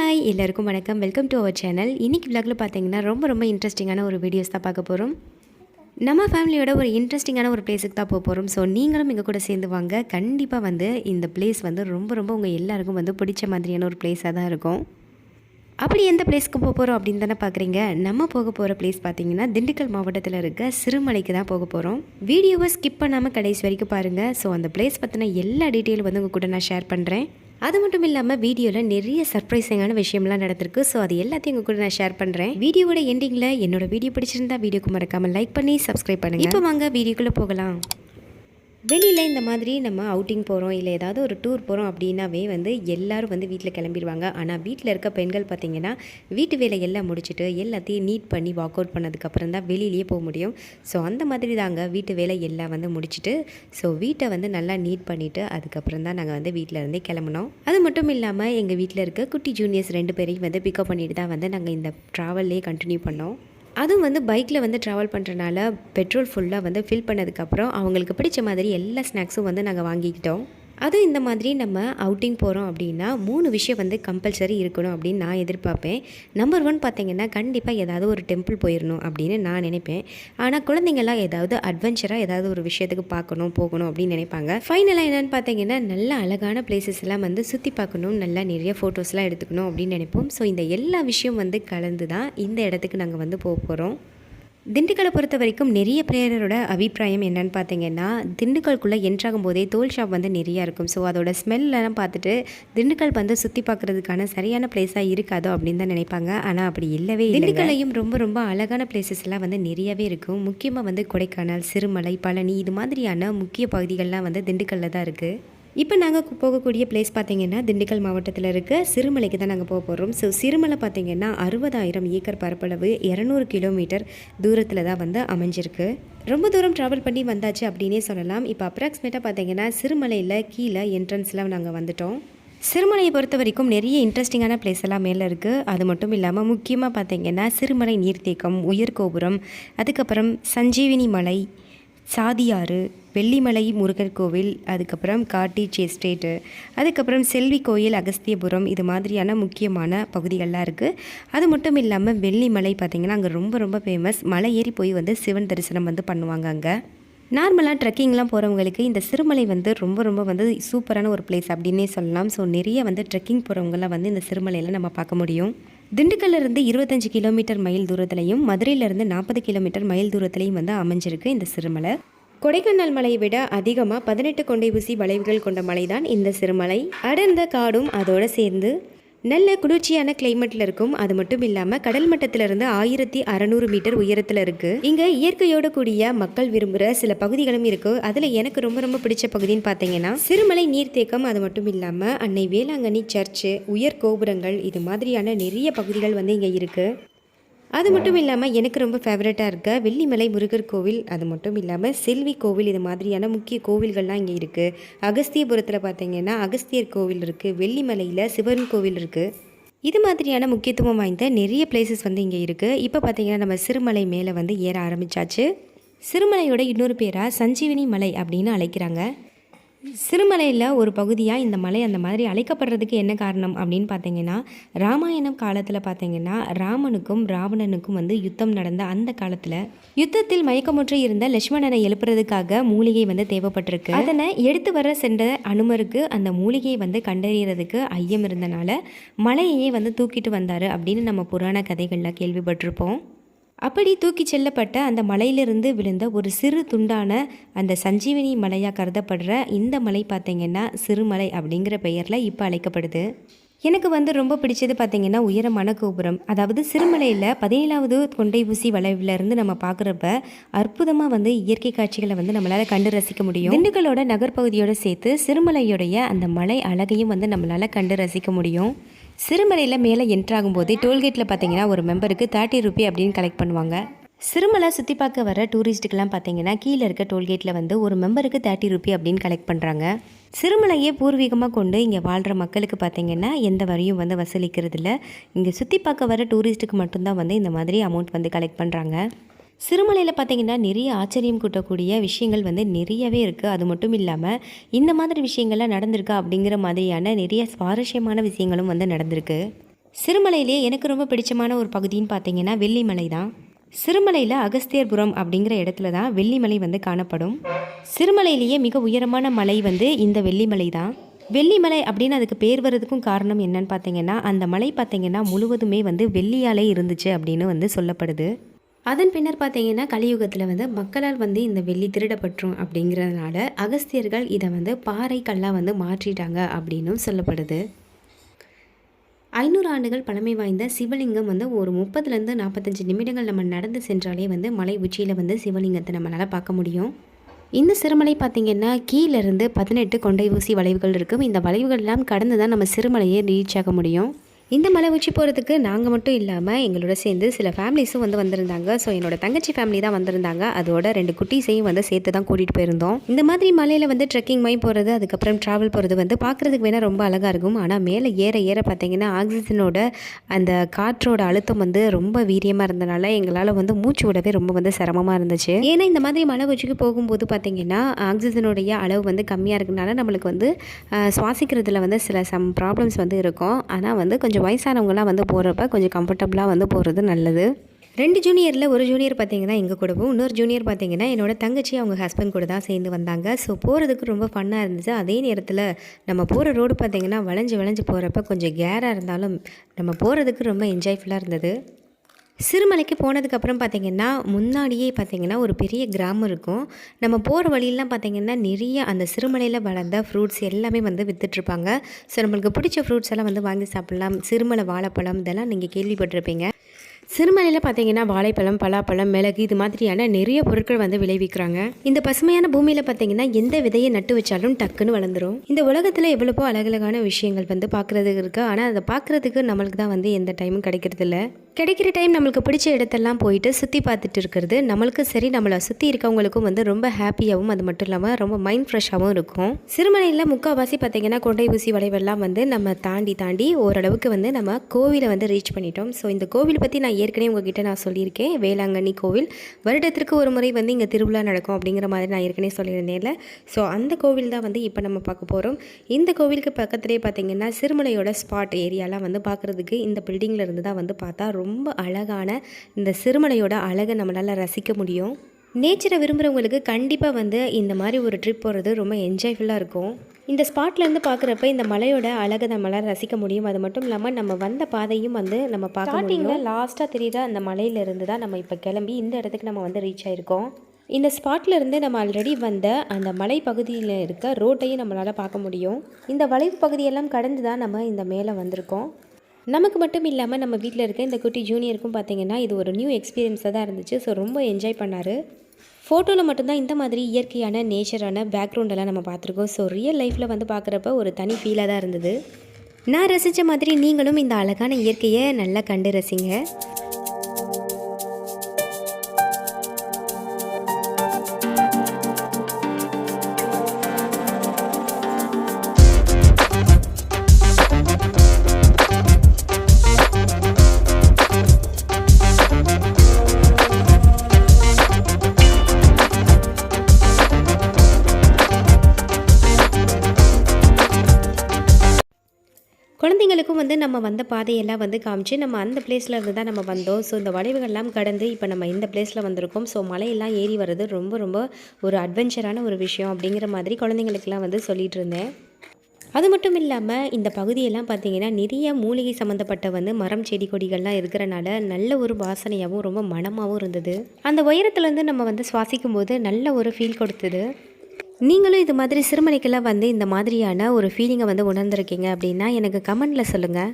Hi எல்லாருக்கும் வணக்கம். Welcome to our channel. இன்றைக்கி விலாகில் பார்த்தீங்கன்னா ரொம்ப இன்ட்ரெஸ்டிங்கான ஒரு வீடியோஸ் தான் பார்க்க போகிறோம். நம்ம ஃபேமிலியோட ஒரு இன்ட்ரெஸ்டிங்கான ஒரு பிளேஸுக்கு தான் போக போகிறோம். ஸோ நீங்களும் எங்கள் கூட சேர்ந்து வாங்க. கண்டிப்பாக இந்த பிளேஸ் ரொம்ப உங்கள் எல்லாருக்கும் பிடிச்ச மாதிரியான ஒரு பிளேஸாக தான் இருக்கும். அப்படி எந்த பிளேஸ்க்கு போக போகிறோம் அப்படின்னு தானே பார்க்குறீங்க. நம்ம போக போகிற பிளேஸ் பார்த்தீங்கன்னா திண்டுக்கல் மாவட்டத்தில் இருக்க சிறுமலைக்கு தான் போக போகிறோம். வீடியோவை ஸ்கிப் பண்ணாமல் கடைசி வரைக்கும் பாருங்கள். ஸோ அந்த பிளேஸ் பற்றின எல்லா டீட்டெயிலும் உங்கள் கூட நான் ஷேர் பண்ணுறேன். அது மட்டும் இல்லாமல் வீடியோவில் நிறைய சர்ப்ரைசிங்கான விஷயம்லாம் நடந்திருக்கு. ஸோ அது எல்லாத்தையும் உங்கள் கூட நான் ஷேர் பண்ணுறேன். வீடியோவோட எண்டிங்கில் என்னோட வீடியோ பிடிச்சிருந்தா வீடியோக்கு மறக்காமல் லைக் பண்ணி சப்ஸ்கிரைப் பண்ணுங்கள். இப்போ வாங்க வீடியோக்குள்ளே போகலாம். வெளியில் இந்த மாதிரி நம்ம அவுட்டிங் போகிறோம் இல்லை ஏதாவது ஒரு டூர் போகிறோம் அப்படின்னாவே எல்லோரும் வீட்டில் கிளம்பிடுவாங்க. ஆனால் வீட்டில் இருக்க பெண்கள் பார்த்திங்கன்னா வீட்டு வேலை எல்லாம் முடிச்சுட்டு எல்லாத்தையும் நீட் பண்ணி வாக் அவுட் பண்ணதுக்கப்புறம் தான் வெளியிலேயே போக முடியும். ஸோ அந்த மாதிரி தாங்க வீட்டு வேலை எல்லாம் முடிச்சுட்டு ஸோ வீட்டை நல்லா நீட் பண்ணிவிட்டு அதுக்கப்புறம் தான் நாங்கள் வீட்டில் இருந்தே கிளம்பினோம். அது மட்டும் இல்லாமல் எங்கள் வீட்டில் இருக்க குட்டி ஜூனியர்ஸ் 2 பேரையும் பிக்கப் பண்ணிட்டு தான் நாங்கள் இந்த ட்ராவல்லே கண்டினியூ பண்ணோம். அதுவும் ட்ராவல் பண்ணுறனால பெட்ரோல் ஃபுல்லாக ஃபில் பண்ணதுக்கப்புறம் அவங்களுக்கு பிடிச்ச மாதிரி எல்லா ஸ்நாக்ஸும் நாங்கள் வாங்கிக்கிட்டோம். அதுவும் இந்த மாதிரி நம்ம அவுட்டிங் போகிறோம் அப்படின்னா 3 விஷயம் கம்பல்சரி இருக்கணும் அப்படின்னு நான் எதிர்பார்ப்பேன். நம்பர் 1 பார்த்திங்கன்னா கண்டிப்பாக ஏதாவது ஒரு டெம்பிள் போயிடணும் அப்படின்னு நான் நினைப்பேன். ஆனால் குழந்தைங்கள்லாம் ஏதாவது அட்வென்ச்சராக ஏதாவது ஒரு விஷயத்துக்கு போகணும் அப்படின்னு நினைப்பாங்க. ஃபைனலாக என்னென்னு பார்த்தீங்கன்னா நல்ல அழகான பிளேசஸ் எல்லாம் சுற்றி பார்க்கணும், நல்லா நிறைய ஃபோட்டோஸ்லாம் எடுத்துக்கணும் அப்படின்னு நினைப்போம். ஸோ இந்த எல்லா விஷயம் கலந்து தான் இந்த இடத்துக்கு நாங்கள் போக போகிறோம். திண்டுக்கலை பொறுத்த வரைக்கும் நிறைய பேரோட அபிப்பிராயம் என்னென்னு பார்த்தீங்கன்னா திண்டுக்கலுக்குள்ளே என்ட்ராகும் போதே தோல் ஷாப் நிறையா இருக்கும். ஸோ அதோட ஸ்மெல்லாம் பார்த்துட்டு திண்டுக்கல் சுற்றி பார்க்குறதுக்கான சரியான பிளேஸாக இருக்காதோ அப்படின்னு தான் நினைப்பாங்க. ஆனால் அப்படி இல்லவே இல்லை. திண்டுக்கல்லையும் ரொம்ப அழகான பிளேசஸ் எல்லாம் நிறையவே இருக்கும். முக்கியமாக கொடைக்கானல், சிறுமலை, பழனி இது மாதிரியான முக்கிய பகுதிகள்லாம் திண்டுக்கல்லில் தான் இருக்குது. இப்போ நாங்கள் போகக்கூடிய பிளேஸ் பார்த்திங்கன்னா திண்டுக்கல் மாவட்டத்தில் இருக்க சிறுமலைக்கு தான் நாங்கள் போக போகிறோம். ஸோ சிறுமலை பார்த்திங்கன்னா 60,000 ஏக்கர் பரப்பளவு 200 கிலோமீட்டர் தூரத்தில் தான் அமைஞ்சிருக்கு. ரொம்ப தூரம் ட்ராவல் பண்ணி வந்தாச்சு அப்படின்னே சொல்லலாம். இப்போ அப்ராக்சிமேட்டாக பார்த்திங்கன்னா சிறுமலையில் கீழே என்ட்ரன்ஸில் நாங்கள் வந்துட்டோம். சிறுமலையை பொறுத்த வரைக்கும் நிறைய இன்ட்ரெஸ்டிங்கான பிளேஸ் எல்லாம் மேலே இருக்குது. அது மட்டும் இல்லாமல் முக்கியமாக பார்த்திங்கன்னா சிறுமலை நீர்த்தேக்கம், உயர்கோபுரம், அதுக்கப்புறம் சஞ்சீவினி மலை, சாதியாறு, வெள்ளிமலை முருகர் கோவில், அதுக்கப்புறம் காட்டேஜ் எஸ்டேட்டு, அதுக்கப்புறம் செல்வி கோயில், அகஸ்தியபுரம் இது மாதிரியான முக்கியமான பகுதிகள்லாம் இருக்குது. அது மட்டும் இல்லாமல் வெள்ளிமலை பார்த்திங்கன்னா அங்கே ரொம்ப ஃபேமஸ். மலை ஏறி போய் சிவன் தரிசனம் பண்ணுவாங்க. அங்கே நார்மலாக ட்ரெக்கிங்லாம் போகிறவங்களுக்கு இந்த சிறுமலை ரொம்ப சூப்பரான ஒரு பிளேஸ் அப்படின்னே சொல்லலாம். ஸோ நிறைய ட்ரெக்கிங் போகிறவங்களாம் இந்த சிறுமலையில் நம்ம பார்க்க முடியும். திண்டுக்கல்லிருந்து 25 கிலோமீட்டர் மைல் தூரத்துலையும் மதுரையிலேருந்து 40 கிலோமீட்டர் மைல் தூரத்துலையும் அமைஞ்சிருக்கு இந்த சிறுமலை. கொடைக்கானல் மலையை விட அதிகமாக 18 கொண்டை ஊசி வளைவுகள் கொண்ட மலை தான் இந்த சிறுமலை. அடர்ந்த காடும் அதோடு சேர்ந்து நல்ல குளிர்ச்சியான கிளைமேட்டில் இருக்கும். அது மட்டும் இல்லாமல் கடல் மட்டத்திலிருந்து 1600 மீட்டர் உயரத்தில் இருக்குது. இங்கே இயற்கையோடு கூடிய மக்கள் விரும்புகிற சில பகுதிகளும் இருக்குது. அதில் எனக்கு ரொம்ப பிடிச்ச பகுதின்னு பார்த்தீங்கன்னா சிறுமலை நீர்த்தேக்கம், அது மட்டும் இல்லாமல் அன்னை வேளாங்கண்ணி சர்ச்சு, உயர் கோபுரங்கள் இது மாதிரியான நிறைய பகுதிகள் இங்கே இருக்குது. அது மட்டும் இல்லாமல் எனக்கு ரொம்ப ஃபேவரட்டாக இருக்க வெள்ளிமலை முருகர் கோவில், அது மட்டும் இல்லாமல் செல்வி கோவில் இது மாதிரியான முக்கிய கோவில்கள்லாம் இங்கே இருக்குது. அகஸ்தியபுரத்தில் பார்த்தீங்கன்னா அகஸ்தியர் கோவில் இருக்குது. வெள்ளிமலையில் சிவன் கோவில் இருக்குது. இது மாதிரியான முக்கியத்துவம் வாய்ந்த நிறைய பிளேசஸ் இங்கே இருக்குது. இப்போ பார்த்தீங்கன்னா நம்ம சிறுமலை மேலே ஏற ஆரம்பித்தாச்சு. சிறுமலையோட இன்னொரு பேராக சஞ்சீவினி மலை அப்படின்னு அழைக்கிறாங்க. சிறுமலையில் ஒரு பகுதியாக இந்த மலை அந்த மாதிரி அழைக்கப்படுறதுக்கு என்ன காரணம் அப்படின்னு பார்த்தீங்கன்னா ராமாயணம் காலத்தில் பார்த்தீங்கன்னா ராமனுக்கும் ராவணனுக்கும் யுத்தம் நடந்த அந்த காலத்தில் யுத்தத்தில் மயக்கமுற்று இருந்த லட்சுமணனை எழுப்புறதுக்காக மூலிகை தேவைப்பட்டிருக்கு. அதனை எடுத்து வர சென்ற அனுமருக்கு அந்த மூலிகையை கண்டறியறதுக்கு ஐயம் இருந்தனால மலையையே தூக்கிட்டு வந்தார் அப்படின்னு நம்ம புராண கதைகளில் கேள்விப்பட்டிருப்போம். அப்படி தூக்கி செல்லப்பட்ட அந்த மலையிலிருந்து விழுந்த ஒரு சிறு துண்டான அந்த சஞ்சீவினி மலையாக கருதப்படுற இந்த மலை பார்த்திங்கன்னா சிறுமலை அப்படிங்கிற பெயரில் இப்போ அழைக்கப்படுது. எனக்கு ரொம்ப பிடிச்சது பார்த்திங்கன்னா உயரமான கோபுரம். அதாவது சிறுமலையில் 17வது கொண்டை ஊசி வளைவிலிருந்து நம்ம பார்க்குறப்ப அற்புதமாக இயற்கை காட்சிகளை நம்மளால் கண்டு ரசிக்க முடியும். திண்டுக்கலோட நகர்பகுதியோடு சேர்த்து சிறுமலையுடைய அந்த மலை அழகையும் நம்மளால் கண்டு ரசிக்க முடியும். சிறுமலையில் மேலே என்ட்ராகும் போது டோல்கேட்டில் பார்த்தீங்கன்னா ஒரு மெம்பருக்கு 30 ரூபி அப்படின்னு கலெக்ட் பண்ணுவாங்க. சிறுமலை சுற்றி பார்க்க வர டூரிஸ்ட்டுக்கெல்லாம் பார்த்தீங்கன்னா கீழே இருக்க டோல்கேட்டில் ஒரு மெம்பருக்கு 30 ரூபி அப்படின்னு கலெக்ட் பண்ணுறாங்க. சிறுமலையை பூர்வீகமாக கொண்டு இங்கே வாழ்கிற மக்களுக்கு பார்த்திங்கன்னா எந்த வரியும் வசூலிக்கிறது இல்லை. இங்கே சுற்றி பார்க்க வர டூரிஸ்ட்டுக்கு மட்டும்தான் இந்த மாதிரி அமௌண்ட் கலெக்ட் பண்ணுறாங்க. சிறுமலையில் பார்த்திங்கன்னா நிறைய ஆச்சரியம் கூட்டக்கூடிய விஷயங்கள் நிறையவே இருக்குது. அது மட்டும் இல்லாமல் இந்த மாதிரி விஷயங்கள்லாம் நடந்திருக்கா அப்படிங்கிற மாதிரியான நிறைய சுவாரஸ்யமான விஷயங்களும் நடந்திருக்கு. சிறுமலையிலேயே எனக்கு ரொம்ப பிடிச்சமான ஒரு பகுதின்னு பார்த்தீங்கன்னா வெள்ளிமலை தான். சிறுமலையில் அகஸ்தியர்புரம் அப்படிங்கிற இடத்துல தான் வெள்ளிமலை வந்து காணப்படும். சிறுமலையிலேயே மிக உயரமான மலை வந்து இந்த வெள்ளிமலை தான். வெள்ளிமலை அப்படின்னு அதுக்கு பேர் வர்றதுக்கும் காரணம் என்னன்னு பார்த்தீங்கன்னா, அந்த மலை பார்த்தீங்கன்னா முழுவதுமே வந்து வெள்ளியாலே இருந்துச்சு அப்படின்னு வந்து சொல்லப்படுது. அதன் பின்னர் பார்த்தீங்கன்னா கலியுகத்தில் வந்து மக்களால் வந்து இந்த வெள்ளி திருடப்பட்டுரும் அப்படிங்கிறதுனால அகஸ்தியர்கள் இதை வந்து பாறை கல்லாக வந்து மாற்றிட்டாங்க அப்படின்னும் சொல்லப்படுது. 500 ஆண்டுகள் பழமை வாய்ந்த சிவலிங்கம் வந்து ஒரு 30லேருந்து 45 நிமிடங்கள் நம்ம நடந்து சென்றாலே வந்து மலை உச்சியில் வந்து சிவலிங்கத்தை நம்மளால் பார்க்க முடியும். இந்த சிறுமலை பார்த்திங்கன்னா கீழேருந்து 18 கொண்டை ஊசி வளைவுகள் இருக்கும். இந்த வளைவுகள்லாம் கடந்து தான் நம்ம சிறுமலையை ரீச் ஆக முடியும். இந்த மலை உச்சி போகிறதுக்கு நாங்கள் மட்டும் இல்லாமல் எங்களோட சேர்ந்து சில ஃபேமிலிஸும் வந்து வந்திருந்தாங்க. ஸோ என்னோடய தங்கச்சி ஃபேமிலி தான் வந்திருந்தாங்க. அதோட 2 குட்டீஸையும் வந்து சேர்த்து தான் கூட்டிகிட்டு போயிருந்தோம். இந்த மாதிரி மலையில் வந்து ட்ரெக்கிங் மாதிரி போகிறது, அதுக்கப்புறம் ட்ராவல் போகிறது வந்து பார்க்குறதுக்கு வேணால் ரொம்ப அழகாக இருக்கும். ஆனால் மேலே ஏற ஏற பார்த்திங்கன்னா ஆக்சிஜனோட அந்த காற்றோட அழுத்தம் வந்து ரொம்ப வீரியமாக இருந்தனால எங்களால் வந்து மூச்சு விடவே ரொம்ப வந்து சிரமமாக இருந்துச்சு. ஏன்னா இந்த மாதிரி மலை உச்சிக்கு போகும்போது பார்த்திங்கன்னா ஆக்சிஜனுடைய அளவு வந்து கம்மியாக இருக்கனால நம்மளுக்கு வந்து சுவாசிக்கிறதுல வந்து சில ப்ராப்ளம்ஸ் வந்து இருக்கும். ஆனால் வந்து கொஞ்சம் வயசானவங்களாம் வந்து போகிறப்ப கொஞ்சம் கம்ஃபர்டபுளாக வந்து போகிறது நல்லது. 2 ஜூனியரில் ஒரு ஜூனியர் பார்த்திங்கன்னா எங்கள் கூடவும், இன்னொரு ஜூனியர் பார்த்திங்கன்னா என்னோட தங்கச்சி அவங்க ஹஸ்பண்ட் கூட தான் சேர்ந்து வந்தாங்க. ஸோ போகிறதுக்கு ரொம்ப ஃபன்னாக இருந்துச்சு. அதே நேரத்தில் நம்ம போகிற ரோடு பார்த்திங்கன்னா வளைஞ்சு போகிறப்ப கொஞ்சம் கேராக இருந்தாலும் நம்ம போகிறதுக்கு ரொம்ப என்ஜாய்ஃபுல்லாக இருந்தது. சிறுமலைக்கு போனதுக்கப்புறம் பார்த்திங்கன்னா முன்னாடியே பார்த்திங்கன்னா ஒரு பெரிய கிராமம் இருக்கும். நம்ம போகிற வழியெல்லாம் பார்த்திங்கன்னா நிறைய அந்த சிறுமலையில் வளர்ந்த ஃப்ரூட்ஸ் எல்லாமே வந்து விற்றுட்ருப்பாங்க. ஸோ நம்மளுக்கு பிடிச்ச ஃப்ரூட்ஸ் எல்லாம் வந்து வாங்கி சாப்பிட்லாம். சிறுமலை வாழைப்பழம் இதெல்லாம் நீங்கள் கேள்விப்பட்டிருப்பீங்க. சிறுமலையில் பார்த்தீங்கன்னா வாழைப்பழம், பலாப்பழம், மிளகு இது மாதிரியான நிறைய பொருட்கள் வந்து விளைவிக்கிறாங்க. இந்த பசுமையான பூமியில் பார்த்தீங்கன்னா எந்த விதையை நட்டு வச்சாலும் டக்குன்னு வளர்ந்துடும். இந்த உலகத்தில் எவ்வளவோ அழகழகான விஷயங்கள் வந்து பார்க்குறதுக்கு இருக்குது. ஆனால் அதை பார்க்குறதுக்கு நம்மளுக்கு தான் வந்து எந்த டைமும் கிடைக்கிறதில்ல. கிடைக்கிற டைம் நம்மளுக்கு பிடிச்ச இடத்தெல்லாம் போயிட்டு சுற்றி பார்த்துட்டு இருக்கிறது நம்மளுக்கு சரி, நம்மளை சுற்றி இருக்கவங்களுக்கும் வந்து ரொம்ப ஹாப்பியாகவும் அது மட்டும் இல்லாமல் ரொம்ப மைண்ட் ஃப்ரெஷ்ஷாகவும் இருக்கும். சிறுமலையில் முக்கால்வாசி பார்த்தீங்கன்னா கொண்டை ஊசி வளைவெல்லாம் வந்து நம்ம தாண்டி ஓரளவுக்கு வந்து நம்ம கோவிலை வந்து ரீச் பண்ணிட்டோம். ஸோ இந்த கோவில் பற்றி நான் ஏற்கனவே உங்ககிட்ட நான் சொல்லியிருக்கேன். வேளாங்கண்ணி கோவில் வருடத்திற்கு ஒரு முறை வந்து இங்கே திருவிழா நடக்கும் அப்படிங்கிற மாதிரி நான் ஏற்கனவே சொல்லியிருந்தேன்ல. ஸோ அந்த கோவில் தான் வந்து இப்போ நம்ம பார்க்க போகிறோம். இந்த கோவிலுக்கு பக்கத்துலேயே பார்த்தீங்கன்னா சிறுமலையோட ஸ்பாட் ஏரியாலாம் வந்து பார்க்குறதுக்கு இந்த பில்டிங்கில் இருந்து தான் வந்து பார்த்தா ரொம்ப அழகான இந்த சிறுமலையோட அழகை நம்மளால் ரசிக்க முடியும். நேச்சரை விரும்புகிறவங்களுக்கு கண்டிப்பாக வந்து இந்த மாதிரி ஒரு ட்ரிப் போகிறது ரொம்ப என்ஜாய்ஃபுல்லாக இருக்கும். இந்த ஸ்பாட்லேருந்து பார்க்குறப்ப இந்த மலையோட அழகை நம்மளால் ரசிக்க முடியும். அது மட்டும் இல்லாமல் நம்ம வந்த பாதையும் வந்து நம்ம பார்க்க முடியும். லாஸ்ட்டாக தெரியுதா அந்த மலையிலேருந்து தான் நம்ம இப்போ கிளம்பி இந்த இடத்துக்கு நம்ம வந்து ரீச் ஆகிருக்கோம். இந்த ஸ்பாட்லேருந்து நம்ம ஆல்ரெடி வந்த அந்த மலை பகுதியில் இருக்க ரோட்டையும் நம்மளால் பார்க்க முடியும். இந்த வளைவு பகுதியெல்லாம் கடந்து தான் நம்ம இந்த மேலே வந்திருக்கோம். நமக்கு மட்டும் இல்லாமல் நம்ம வீட்டில் இருக்க இந்த குட்டி ஜூனியருக்கும் பார்த்திங்கன்னா இது ஒரு நியூ எக்ஸ்பீரியன்ஸாக தான் இருந்துச்சு. ஸோ ரொம்ப என்ஜாய் பண்ணார். ஃபோட்டோவில் மட்டும்தான் இந்த மாதிரி இயற்கையான நேச்சரான பேக்ரவுண்டெல்லாம் நம்ம பார்த்துருக்கோம். ஸோ ரியல் லைஃப்பில் வந்து பார்க்குறப்ப ஒரு தனி ஃபீலாக தான் இருந்தது. நான் ரசித்த மாதிரி நீங்களும் இந்த அழகான இயற்கையை நல்லா கண்டு ரசிங்க. குழந்தைங்களுக்கும் வந்து நம்ம வந்த பாதையெல்லாம் வந்து காமிச்சு நம்ம அந்த பிளேஸில் இருந்து தான் நம்ம வந்தோம். ஸோ இந்த வளைவுகள்லாம் கடந்து இப்போ நம்ம இந்த பிளேஸில் வந்திருக்கோம். ஸோ மலையெல்லாம் ஏறி வர்றது ரொம்ப ஒரு அட்வென்ச்சரான ஒரு விஷயம் அப்படிங்கிற மாதிரி குழந்தைங்களுக்கெல்லாம் வந்து சொல்லிகிட்டு இருந்தேன். அது மட்டும் இல்லாமல் இந்த பகுதியெல்லாம் பார்த்திங்கன்னா நிறைய மூலிகை சம்மந்தப்பட்ட வந்து மரம் செடி கொடிகள்லாம் இருக்கிறனால நல்ல ஒரு வாசனையாகவும் ரொம்ப மணமாகவும் இருந்தது. அந்த உயரத்துலேருந்து நம்ம வந்து சுவாசிக்கும் போது நல்ல ஒரு ஃபீல் கொடுத்தது. நீங்களும் இது மாதிரி சிறுமலைக்கெல்லாம் வந்து இந்த மாதிரியான ஒரு ஃபீலிங்கை வந்து உணர்ந்திருக்கீங்க அப்படின்னா எனக்கு கமெண்டில் சொல்லுங்கள்.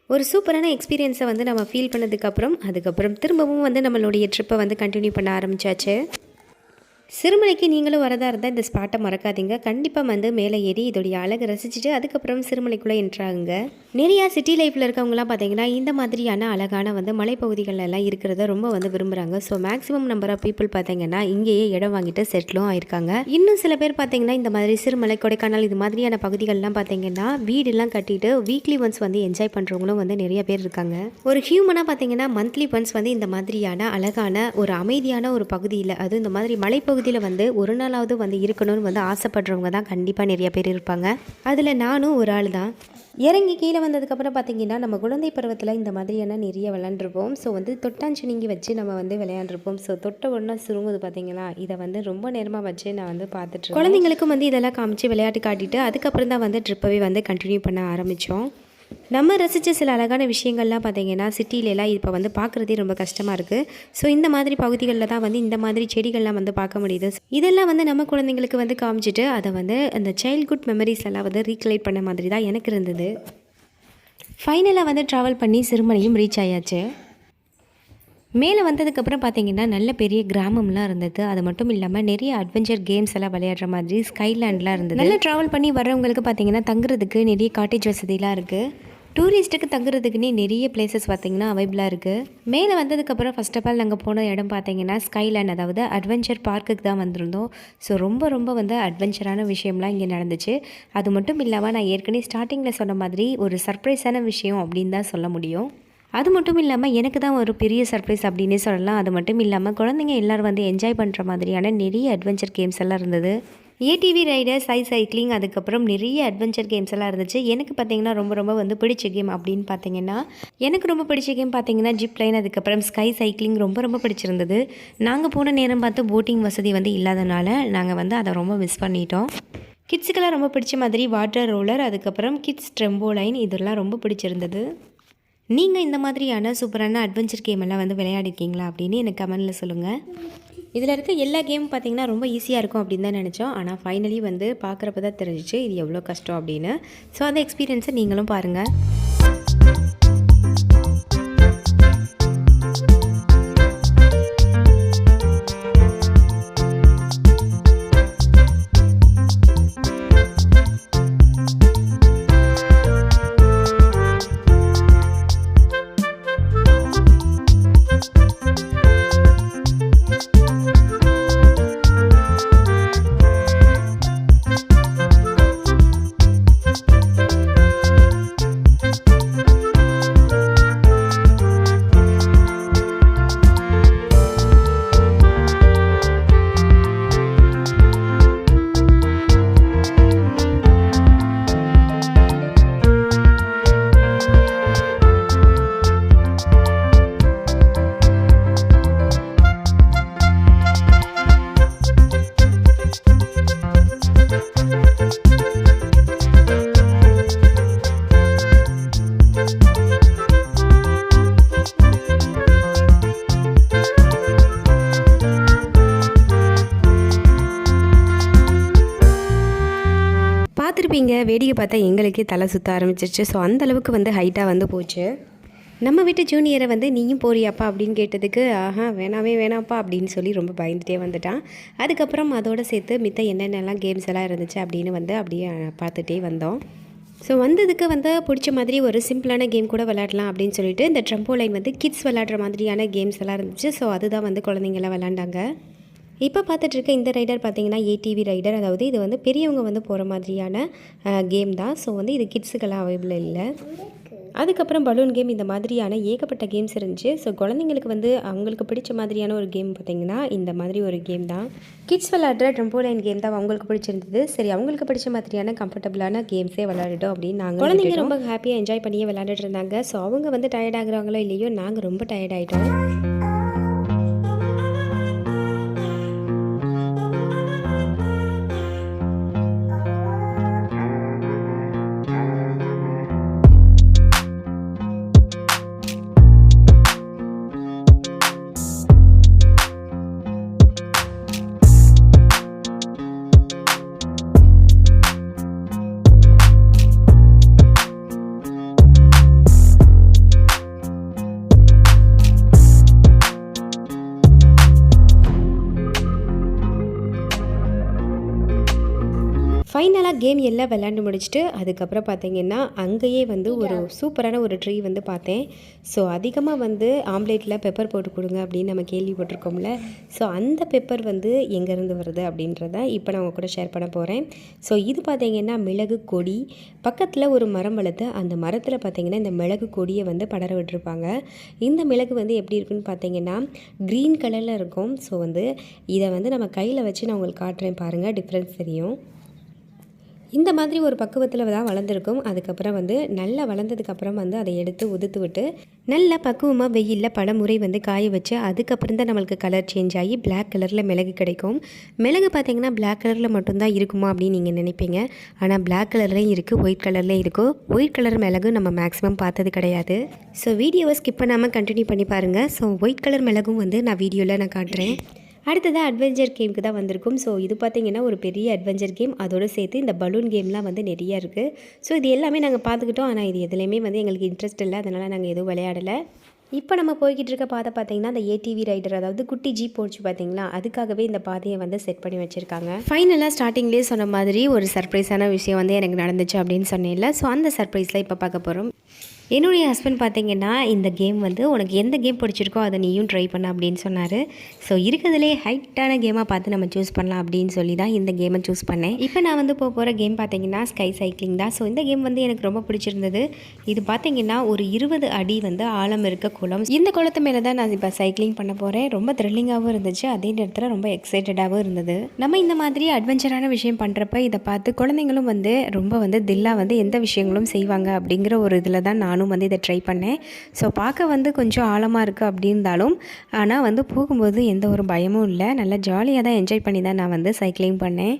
ஒரு சூப்பரான எக்ஸ்பீரியன்ஸை வந்து நம்ம ஃபீல் பண்ணதுக்கப்புறம் அதுக்கப்புறம் திரும்பவும் வந்து நம்மளுடைய ட்ரிப்பை வந்து கண்டினியூ பண்ண ஆரம்பித்தாச்சு. சிறுமலைக்கு நீங்களும் வரதா இருந்தால் இந்த ஸ்பாட்டை மறக்காதீங்க. கண்டிப்பாக வந்து மேலே ஏறி இதோடைய அழகை ரசிச்சுட்டு அதுக்கப்புறம் சிறுமலைக்குள்ளே என்ட்ராகுங்க. நிறையா சிட்டி லைஃப்பில் இருக்கவங்களாம் பார்த்தீங்கன்னா இந்த மாதிரியான அழகான வந்து மலைப்பகுதிகளெல்லாம் இருக்கிறத ரொம்ப வந்து விரும்புகிறாங்க. So maximum number of people பார்த்தீங்கன்னா இங்கேயே இடம் வாங்கிட்டு செட்டிலும் ஆயிருக்காங்க. இன்னும் சில பேர் பார்த்தீங்கன்னா இந்த மாதிரி சிறுமலை, கொடைக்கானல் இது மாதிரியான பகுதிகள்லாம் பார்த்தீங்கன்னா வீடெல்லாம் கட்டிட்டு வீக்லி ஒன்ஸ் வந்து என்ஜாய் பண்ணுறவங்களும் வந்து நிறைய பேர் இருக்காங்க. ஒரு ஹியூமனாக பார்த்தீங்கன்னா மந்த்லி ஒன்ஸ் வந்து இந்த மாதிரியான அழகான ஒரு அமைதியான ஒரு பகுதியில், அதுவும் இந்த மாதிரி மலைப்பகுதியில் வந்து ஒரு நாளாவது வந்து இருக்கணும்னு வந்து ஆசைப்படுறவங்க தான் கண்டிப்பாக நிறைய பேர் இருப்பாங்க. அதில் நானும் ஒரு ஆள் தான். இறங்கி கீழே வந்ததுக்கப்புறம் பார்த்தீங்கன்னா நம்ம குழந்தை பருவத்தில் இந்த மாதிரியான நிறைய விளையாண்டுருப்போம். ஸோ வந்து தொட்டாஞ்சினிங்கி வச்சு நம்ம வந்து விளையாண்டுருப்போம். ஸோ தொட்ட ஒன்றா சுருங்குது பார்த்தீங்களா, இதை வந்து ரொம்ப நேரமாக வச்சு நான் வந்து பார்த்துட்டு குழந்தைங்களுக்கும் வந்து இதெல்லாம் காமிச்சு விளையாட்டு காட்டிட்டு அதுக்கப்புறம் தான் வந்து ட்ரிப்பவே வந்து கண்டினியூ பண்ண ஆரம்பித்தோம். நம்ம ரசித்த சில அழகான விஷயங்கள்லாம் பார்த்தீங்கன்னா சிட்டிலெலாம் இப்போ வந்து பார்க்குறதே ரொம்ப கஷ்டமாக இருக்குது. ஸோ இந்த மாதிரி பகுதிகளில் தான் வந்து இந்த மாதிரி செடிகள்லாம் வந்து பார்க்க முடியுது. இதெல்லாம் வந்து நம்ம குழந்தைங்களுக்கு வந்து காமிச்சிட்டு அதை வந்து அந்த சைல்ட்ஹுட் மெமரிஸ் எல்லாம் வந்து ரீக்ரியேட் பண்ண மாதிரி தான் எனக்கு இருந்தது. ஃபைனலாக வந்து ட்ராவல் பண்ணி சிறுமலையும் ரீச் ஆயாச்சு. மேலே வந்ததுக்கப்புறம் பார்த்தீங்கன்னா நல்ல பெரிய கிராமம்லாம் இருந்தது. அது மட்டும் இல்லாமல் நிறைய அட்வென்ச்சர் கேம்ஸ் எல்லாம் விளையாடுற மாதிரி ஸ்கைலேண்ட்லாம் இருந்தது. நல்லா ட்ராவல் பண்ணி வர்றவங்களுக்கு பார்த்தீங்கன்னா தங்குறதுக்கு நிறைய காட்டேஜ் வசதிலாம் இருக்குது. டூரிஸ்ட்டுக்கு தங்குறதுக்குன்னே நிறைய பிளேசஸ் பார்த்தீங்கன்னா அவைபிளாக இருக்குது. மேலே வந்ததுக்கப்புறம் ஃபர்ஸ்ட் ஆஃப் ஆல் நாங்கள் போன இடம் பார்த்தீங்கன்னா ஸ்கைலேண்ட், அதாவது அட்வென்ச்சர் பார்க்குக்கு தான் வந்திருந்தோம். ஸோ ரொம்ப வந்து அட்வென்ச்சரான விஷயம்லாம் இங்கே நடந்துச்சு. அது மட்டும் இல்லாமல் நான் ஏற்கனவே ஸ்டார்டிங்கில் சொன்ன மாதிரி ஒரு சர்ப்ரைஸான விஷயம் அப்படின்னு தான் சொல்ல முடியும். அது மட்டும் இல்லாமல் எனக்கு தான் ஒரு பெரிய சர்ப்ரைஸ் அப்படின்னே சொல்லலாம். அது மட்டும் இல்லாமல் குழந்தைங்க எல்லோரும் வந்து என்ஜாய் பண்ணுற மாதிரியான நிறைய அட்வென்ச்சர் கேம்ஸ் எல்லாம் இருந்தது. ஏடிவி ரைடர், சைக்கிளிங், அதுக்கப்புறம் நிறைய அட்வென்ச்சர் கேம்ஸ் எல்லாம் இருந்துச்சு. எனக்கு பார்த்தீங்கன்னா ரொம்ப வந்து பிடிச்ச கேம் அப்படின்னு பார்த்தீங்கன்னா எனக்கு ரொம்ப பிடிச்ச கேம் பார்த்தீங்கன்னா ஜிப் லைன், அதுக்கப்புறம் ஸ்கை சைக்கிளிங் ரொம்ப பிடிச்சிருந்தது. நாங்கள் போன நேரம் பார்த்து போட்டிங் வசதி வந்து இல்லாதனால நாங்கள் வந்து அதை ரொம்ப மிஸ் பண்ணிட்டோம். கிட்ஸுக்கெல்லாம் ரொம்ப பிடிச்ச மாதிரி வாட்டர் ரோலர், அதுக்கப்புறம் கிட்ஸ் ட்ரெம்போலைன் இதெல்லாம் ரொம்ப பிடிச்சிருந்தது. நீங்கள் இந்த மாதிரியான சூப்பரான அட்வென்ச்சர் கேம் எல்லாம் வந்து விளையாடிருக்கீங்களா அப்படின்னு எனக்கு கமெண்டில் சொல்லுங்கள். இதில் இருக்க எல்லா கேமும் பார்த்திங்கன்னா ரொம்ப ஈஸியாக இருக்கும் அப்படின்னு தான் நினச்சோம். ஆனால் ஃபைனலி வந்து பார்க்குறப்ப தான் தெரிஞ்சிச்சு இது எவ்வளோ கஷ்டம் அப்படின்னு. ஸோ அந்த எக்ஸ்பீரியன்ஸை நீங்களும் பாருங்கள். பார்த்துருப்பீங்க, வேடிக்கை பார்த்தா எங்களுக்கே தலை சுற்ற ஆரம்பிச்சிருச்சு. ஸோ அந்தளவுக்கு வந்து ஹைட்டாக வந்து போச்சு. நம்ம வீட்டு ஜூனியரை வந்து நீயும் போறியாப்பா அப்படின்னு கேட்டதுக்கு வேணாப்பா அப்படின்னு சொல்லி ரொம்ப பயந்துகிட்டே வந்துட்டான். அதுக்கப்புறம் அதோடு சேர்த்து மித்த என்னென்னலாம் கேம்ஸ் எல்லாம் இருந்துச்சு அப்படின்னு வந்து அப்படியே பார்த்துட்டே வந்தோம். ஸோ வந்ததுக்கு வந்து பிடிச்ச மாதிரி ஒரு சிம்பிளான கேம் கூட விளையாடலாம் அப்படின்னு சொல்லிட்டு இந்த ட்ரம்போலைன் வந்து கிட்ஸ் விளையாடுற மாதிரியான கேம்ஸ் எல்லாம் இருந்துச்சு. ஸோ அதுதான் வந்து குழந்தைங்களாம் விளாண்டாங்க. இப்போ பார்த்துட்ருக்க இந்த ரைடர் பார்த்தீங்கன்னா ஏடிவி ரைடர், அதாவது இது வந்து பெரியவங்க வந்து போகிற மாதிரியான கேம் தான். ஸோ வந்து இது கிட்ஸுக்கெல்லாம் அவைலபிள் இல்லை. அதுக்கப்புறம் பலூன் கேம், இந்த மாதிரியான ஏகப்பட்ட கேம்ஸ் இருந்துச்சு. ஸோ குழந்தைங்களுக்கு வந்து அவங்களுக்கு பிடிச்ச மாதிரியான ஒரு கேம் பார்த்திங்கன்னா இந்த மாதிரி ஒரு கேம் தான். கிட்ஸ் விளையாடுற ட்ரம்போலைன் கேம் தான் அவங்களுக்கு பிடிச்சிருந்தது. சரி, அவங்களுக்கு பிடிச்ச மாதிரியான கம்ஃபர்டபுளான கேம்ஸே விளையாடிட்டோம் அப்படின்னு நாங்கள் குழந்தைங்க ரொம்ப ஹாப்பியாக என்ஜாய் பண்ணியே விளையாண்டுட்டு இருந்தாங்க. ஸோ அவங்க வந்து டயர்ட் ஆகுறாங்களோ இல்லையோ, நாங்கள் ரொம்ப டயர்ட் ஆகிட்டோம். கேம் எல்லாம் விளையாண்டு முடிச்சுட்டு அதுக்கப்புறம் பார்த்தீங்கன்னா அங்கேயே வந்து ஒரு சூப்பரான ஒரு ட்ரீ வந்து பார்த்தேன். ஸோ அதிகமாக வந்து ஆம்லேட்டில் பெப்பர் போட்டு கொடுங்க அப்படின்னு நம்ம கேள்விப்பட்டிருக்கோம்ல. ஸோ அந்த பெப்பர் வந்து எங்கேருந்து வருது அப்படின்றத இப்போ நான் உங்க கூட ஷேர் பண்ண போகிறேன். ஸோ இது பார்த்தீங்கன்னா மிளகு கொடி. பக்கத்தில் ஒரு மரம் வளர்த்து அந்த மரத்தில் பார்த்தீங்கன்னா இந்த மிளகு கொடியை வந்து படர விட்டுருப்பாங்க. இந்த மிளகு வந்து எப்படி இருக்குன்னு பார்த்தீங்கன்னா க்ரீன் கலரில் இருக்கும். ஸோ வந்து இதை வந்து நம்ம கையில் வச்சு நான் உங்களுக்கு காட்டுறேன், பாருங்கள், டிஃப்ரென்ஸ் தெரியும். இந்த மாதிரி ஒரு பக்குவத்தில் தான் வளர்ந்துருக்கும். அதுக்கப்புறம் வந்து நல்லா வளர்ந்ததுக்கப்புறம் வந்து அதை எடுத்து உதுத்து விட்டு நல்ல பக்குவமாக வெயிலில் பல முறை வந்து காய வச்சு அதுக்கப்புறம் தான் நம்மளுக்கு கலர் சேஞ்ச் ஆகி பிளாக் கலரில் மிளகு கிடைக்கும். மிளகு பார்த்திங்கன்னா பிளாக் கலரில் மட்டும்தான் இருக்குமா அப்படின்னு நீங்கள் நினைப்பீங்க. ஆனால் பிளாக் கலர்லேயும் இருக்குது, ஒயிட் கலர்லேயும் இருக்கும். ஒயிட் கலர் மிளகு நம்ம மேக்ஸிமம் பார்த்தது கிடையாது. ஸோ வீடியோவை ஸ்கிப் பண்ணாமல் கண்டினியூ பண்ணி பாருங்கள். ஸோ ஒயிட் கலர் மிளகும் வந்து நான் வீடியோவில் நான் காட்டுறேன். அடுத்ததாக அட்வென்ச்சர் கேமுக்கு தான் வந்திருக்கும். ஸோ இது பார்த்திங்கன்னா ஒரு பெரிய அட்வென்ச்சர் கேம். அதோடு சேர்த்து இந்த பலூன் கேம்லாம் வந்து நிறையா இருக்குது. ஸோ இது எல்லாமே நாங்கள் பார்த்துக்கிட்டோம். ஆனால் இது எதுலேயுமே வந்து எங்களுக்கு இன்ட்ரெஸ்ட் இல்லை, அதனால் நாங்கள் எதுவும் விளையாடலை. இப்போ நம்ம போய்கிட்டு இருக்க பாதை பார்த்திங்கன்னா அந்த ஏடிவி ரைடர், அதாவது குட்டி ஜீப் போச்சு பார்த்திங்களா, அதுக்காகவே இந்த பாதையை வந்து செட் பண்ணி வச்சுருக்காங்க. ஃபைனலாக ஸ்டார்டிங்லேயே சொன்ன மாதிரி ஒரு சர்ப்ரைஸான விஷயம் வந்து எனக்கு நடந்துச்சு அப்படின்னு சொன்னேன்ல. ஸோ அந்த சர்ப்ரைஸில் இப்போ பார்க்க போகிறோம். என்னுடைய ஹஸ்பண்ட் பார்த்திங்கன்னா இந்த கேம் வந்து உனக்கு எந்த கேம் பிடிச்சிருக்கோ அதை நீயும் ட்ரை பண்ண அப்படின்னு சொன்னார். ஸோ இருக்கிறதுலே ஹைட்டான கேமாக பார்த்து நம்ம சூஸ் பண்ணலாம் அப்படின்னு சொல்லி தான் இந்த கேமை சூஸ் பண்ணேன். இப்போ நான் வந்து போகிற கேம் பார்த்திங்கன்னா ஸ்கை சைக்கிளிங் தான். ஸோ இந்த கேம் வந்து எனக்கு ரொம்ப பிடிச்சிருந்தது. இது பார்த்திங்கன்னா ஒரு 20 அடி வந்து ஆழம் இருக்க குளம். இந்த குளத்து மேலே தான் நான் இப்போ சைக்கிளிங் பண்ண போகிறேன். ரொம்ப த்ரில்லிங்காகவும் இருந்துச்சு, அதே நேரத்தில் ரொம்ப எக்ஸைட்டடாகவும் இருந்தது. நம்ம இந்த மாதிரி அட்வென்ச்சரான விஷயம் பண்ணுறப்ப இதை பார்த்து குழந்தைங்களும் வந்து ரொம்ப வந்து தில்லாக வந்து எந்த விஷயங்களும் செய்வாங்க அப்படிங்கிற ஒரு இதில் தான் நானும் வந்து இதை ட்ரை பண்ணேன். ஸோ பார்க்க வந்து கொஞ்சம் ஆழமாக இருக்குது அப்படி இருந்தாலும் ஆனால் வந்து போகும்போது எந்த ஒரு பயமும் இல்லை. நல்லா ஜாலியாக தான் என்ஜாய் பண்ணி தான் நான் வந்து சைக்கிளிங் பண்ணேன்.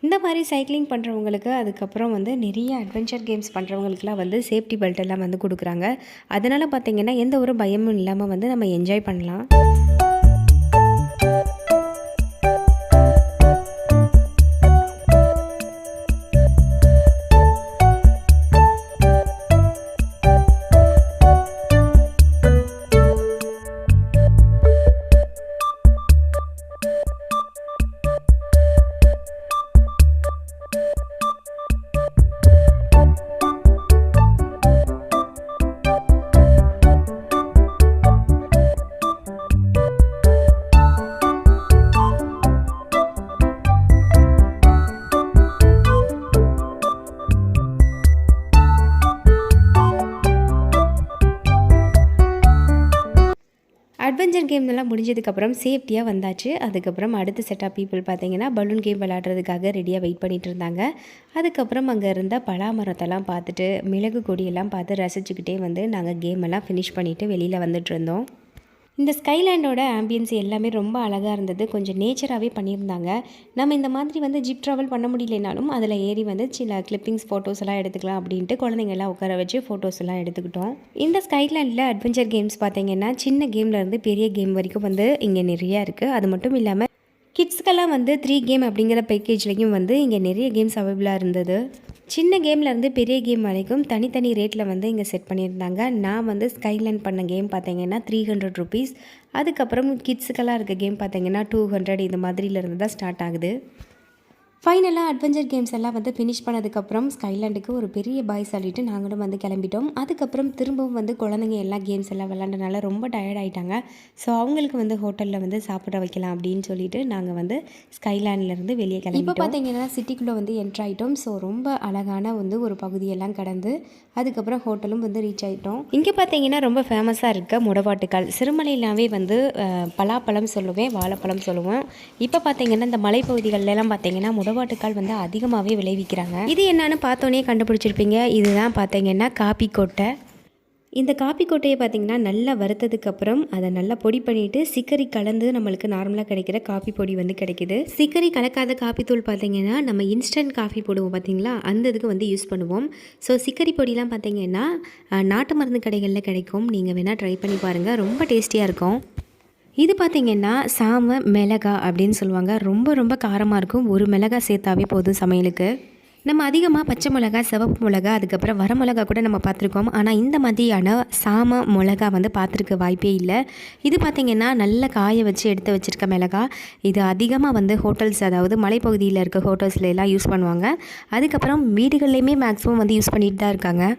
இந்த மாதிரி சைக்கிளிங் பண்ணுறவங்களுக்கு அதுக்கப்புறம் வந்து நிறைய அட்வென்ச்சர் கேம்ஸ் பண்ணுறவங்களுக்குலாம் வந்து சேஃப்டி பெல்ட் எல்லாம் வந்து கொடுக்குறாங்க. அதனால் பார்த்திங்கன்னா எந்த ஒரு பயமும் இல்லாமல் வந்து நம்ம என்ஜாய் பண்ணலாம். அட்வென்ச்சர் கேம் எல்லாம் முடிஞ்சதுக்கப்புறம் சேஃப்டியாக வந்தாச்சு. அதுக்கப்புறம் அடுத்த செட் ஆஃப் பீப்புள் பார்த்திங்கன்னா பலூன் கேம் விளையாடுறதுக்காக ரெடியாக வெயிட் பண்ணிகிட்டு இருந்தாங்க. அதுக்கப்புறம் அங்கே இருந்த பலாமரத்தெல்லாம் பார்த்துட்டு மிளகு கொடியெல்லாம் பார்த்து ரசிச்சுக்கிட்டே வந்து நாங்கள் கேம் எல்லாம் ஃபினிஷ் பண்ணிவிட்டு வெளியில் வந்துட்டு இருந்தோம். இந்த ஸ்கைலேண்டோட ஆம்பியன்ஸ் எல்லாமே ரொம்ப அழகாக இருந்தது. கொஞ்சம் நேச்சராகவே பண்ணியிருந்தாங்க. நம்ம இந்த மாதிரி வந்து ஜிப் ட்ராவல் பண்ண முடியலனாலும் அதில் ஏறி வந்து சில கிளிப்பிங்ஸ் ஃபோட்டோஸ் எல்லாம் எடுத்துக்கலாம் அப்படின்ட்டு குழந்தைங்கள்லாம் உட்கார வச்சு ஃபோட்டோஸ் எல்லாம் எடுத்துக்கிட்டோம். இந்த ஸ்கைலேண்டில் அட்வென்ச்சர் கேம்ஸ் பார்த்திங்கன்னா சின்ன கேம்லேருந்து பெரிய கேம் வரைக்கும் வந்து இங்கே நிறையா இருக்குது. அது மட்டும் இல்லாமல் கிட்ஸ்க்கெல்லாம் வந்து 3 கேம் அப்படிங்கிற பேக்கேஜ்லேயும் வந்து இங்கே நிறைய கேம்ஸ் அவைலபிளாக இருந்தது. சின்ன கேம்லேருந்து பெரிய கேம் வரைக்கும் தனித்தனி ரேட்டில் வந்து இங்கே செட் பண்ணியிருந்தாங்க. நான் வந்து ஸ்கைலேண்ட் பண்ண கேம் பார்த்தீங்கன்னா 300 ருபீஸ். அதுக்கப்புறம் கிட்ஸுக்கெல்லாம் இருக்க கேம் பார்த்தீங்கன்னா 200 இது மாதிரிலேருந்து தான் ஸ்டார்ட் ஆகுது. ஃபைனலாக அட்வென்ச்சர் கேம்ஸ் எல்லாம் வந்து ஃபினிஷ் பண்ணதுக்கப்புறம் ஸ்கைலேண்டுக்கு ஒரு பெரிய பாய் சொல்லிவிட்டு நாங்களும் வந்து கிளம்பிட்டோம். அதுக்கப்புறம் திரும்பவும் வந்து குழந்தைங்க எல்லா கேம்ஸ் எல்லாம் விளாண்டனால ரொம்ப டயர்ட் ஆகிட்டாங்க. ஸோ அவங்களுக்கு வந்து ஹோட்டலில் வந்து சாப்பிட வைக்கலாம் அப்படின்னு சொல்லிட்டு நாங்கள் வந்து ஸ்கைலேண்ட்லேருந்து வெளியே கிளம்பி இப்போ பார்த்தீங்கன்னா சிட்டிக்குள்ளே வந்து என்ட்ரு ஆகிட்டோம். ஸோ ரொம்ப அழகான வந்து ஒரு பகுதியெல்லாம் கடந்து அதுக்கப்புறம் ஹோட்டலும் வந்து ரீச் ஆகிட்டோம். இங்கே பார்த்தீங்கன்னா ரொம்ப ஃபேமஸாக இருக்க முடவாட்டுக்கால், சிறுமலையிலாவே வந்து பலாப்பழம் சொல்லுவேன், வாழைப்பழம் சொல்லுவேன். இப்போ பார்த்தீங்கன்னா இந்த மலைப்பகுதிகளெல்லாம் பார்த்தீங்கன்னா முடவாட்டுக்கால் வந்து அதிகமாகவே விளைவிக்கிறாங்க. இது என்னன்னு பார்த்தோன்னே கண்டுபிடிச்சிருப்பீங்க. இதுதான் பார்த்தீங்கன்னா காப்பி கொட்டை. இந்த காப்பி கொட்டையை பார்த்திங்கன்னா நல்லா வறுத்ததுக்கப்புறம் அதை நல்லா பொடி பண்ணிவிட்டு சிக்கரி கலந்து நம்மளுக்கு நார்மலாக கிடைக்கிற காப்பி பொடி வந்து கிடைக்கிது. சிக்கரி கலக்காத காப்பி தூள் பார்த்திங்கன்னா நம்ம இன்ஸ்டன்ட் காஃபி போடுவோம் பார்த்திங்களா, அந்த இதுக்கு வந்து யூஸ் பண்ணுவோம். ஸோ சிக்கரி பொடிலாம் பார்த்திங்கன்னா நாட்டு மருந்து கடைகளில் கிடைக்கும். நீங்கள் வேணால் ட்ரை பண்ணி பாருங்கள், ரொம்ப டேஸ்டியாக இருக்கும். இது பார்த்திங்கன்னா சாம மிளகா அப்படின்னு சொல்லுவாங்க. ரொம்ப ரொம்ப காரமாக இருக்கும். ஒரு மிளகா சேர்த்தாவே போதும் சமையலுக்கு. நம்ம அதிகமாக பச்சை மிளகா, சிவப்பு மிளகா, அதுக்கப்புறம் வர மிளகா கூட நம்ம பார்த்துருக்கோம். ஆனால் இந்த மாதிரியான சாம மிளகா வந்து பார்த்துருக்க வாய்ப்பே இல்லை. இது பார்த்திங்கன்னா நல்லா காய வச்சு எடுத்து வச்சுருக்க மிளகா. இது அதிகமாக வந்து ஹோட்டல்ஸ், அதாவது மலைப்பகுதியில் இருக்க ஹோட்டல்ஸ்ல எல்லாம் யூஸ் பண்ணுவாங்க. அதுக்கப்புறம் வீடுகள்லையுமே மேக்ஸிமம் வந்து யூஸ் பண்ணிட்டு தான் இருக்காங்க.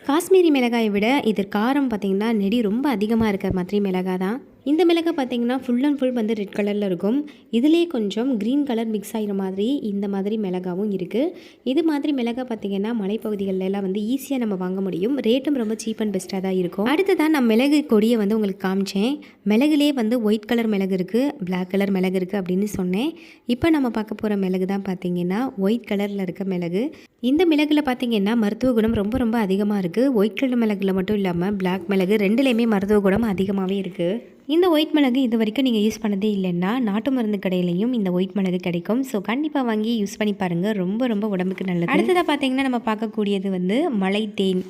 காஷ்மீரி மிளகாயை விட இது காரம் பார்த்திங்கன்னா நெடி ரொம்ப அதிகமாக இருக்கிற மாதிரி மிளகா தான். இந்த மிளகாய் பார்த்திங்கன்னா ஃபுல் அண்ட் ஃபுல் வந்து ரெட் கலரில் இருக்கும். இதிலே கொஞ்சம் க்ரீன் கலர் மிக்ஸ் ஆகிற மாதிரி இந்த மாதிரி மிளகாவும் இருக்குது. இது மாதிரி மிளகாய் பார்த்திங்கன்னா மலைப்பகுதிகளெல்லாம் வந்து ஈஸியாக நம்ம வாங்க முடியும். ரேட்டும் ரொம்ப சீப் அண்ட் பெஸ்ட்டாக தான் இருக்கும். அடுத்ததான் நான் மிளகு கொடியை வந்து உங்களுக்கு காமிச்சேன். மிளகுலே வந்து ஒயிட் கலர் மிளகு இருக்குது, பிளாக் கலர் மிளகு இருக்குது அப்படின்னு சொன்னேன். இப்போ நம்ம பார்க்க போகிற மிளகு தான் பார்த்திங்கன்னா ஒயிட் கலரில் இருக்க மிளகு. இந்த மிளகுல பார்த்திங்கன்னா மருத்துவ குணம் ரொம்ப ரொம்ப அதிகமாக இருக்குது. ஒயிட் கலர் மிளகுல மட்டும் இல்லாமல் பிளாக் மிளகு ரெண்டுலேயுமே மருத்துவ குணம் அதிகமாகவே இருக்குது. இந்த ஒயிட் மிளகு இது வரைக்கும் நீங்கள் யூஸ் பண்ணதே இல்லைன்னா நாட்டு மருந்து கடையிலையும் இந்த ஒயிட் மிளகு கிடைக்கும். ஸோ கண்டிப்பாக வாங்கி யூஸ் பண்ணி பாருங்கள், ரொம்ப ரொம்ப உடம்புக்கு நல்லது. அடுத்ததாக பார்த்தீங்கன்னா நம்ம பார்க்கக்கூடியது வந்து மலைத்தேன்.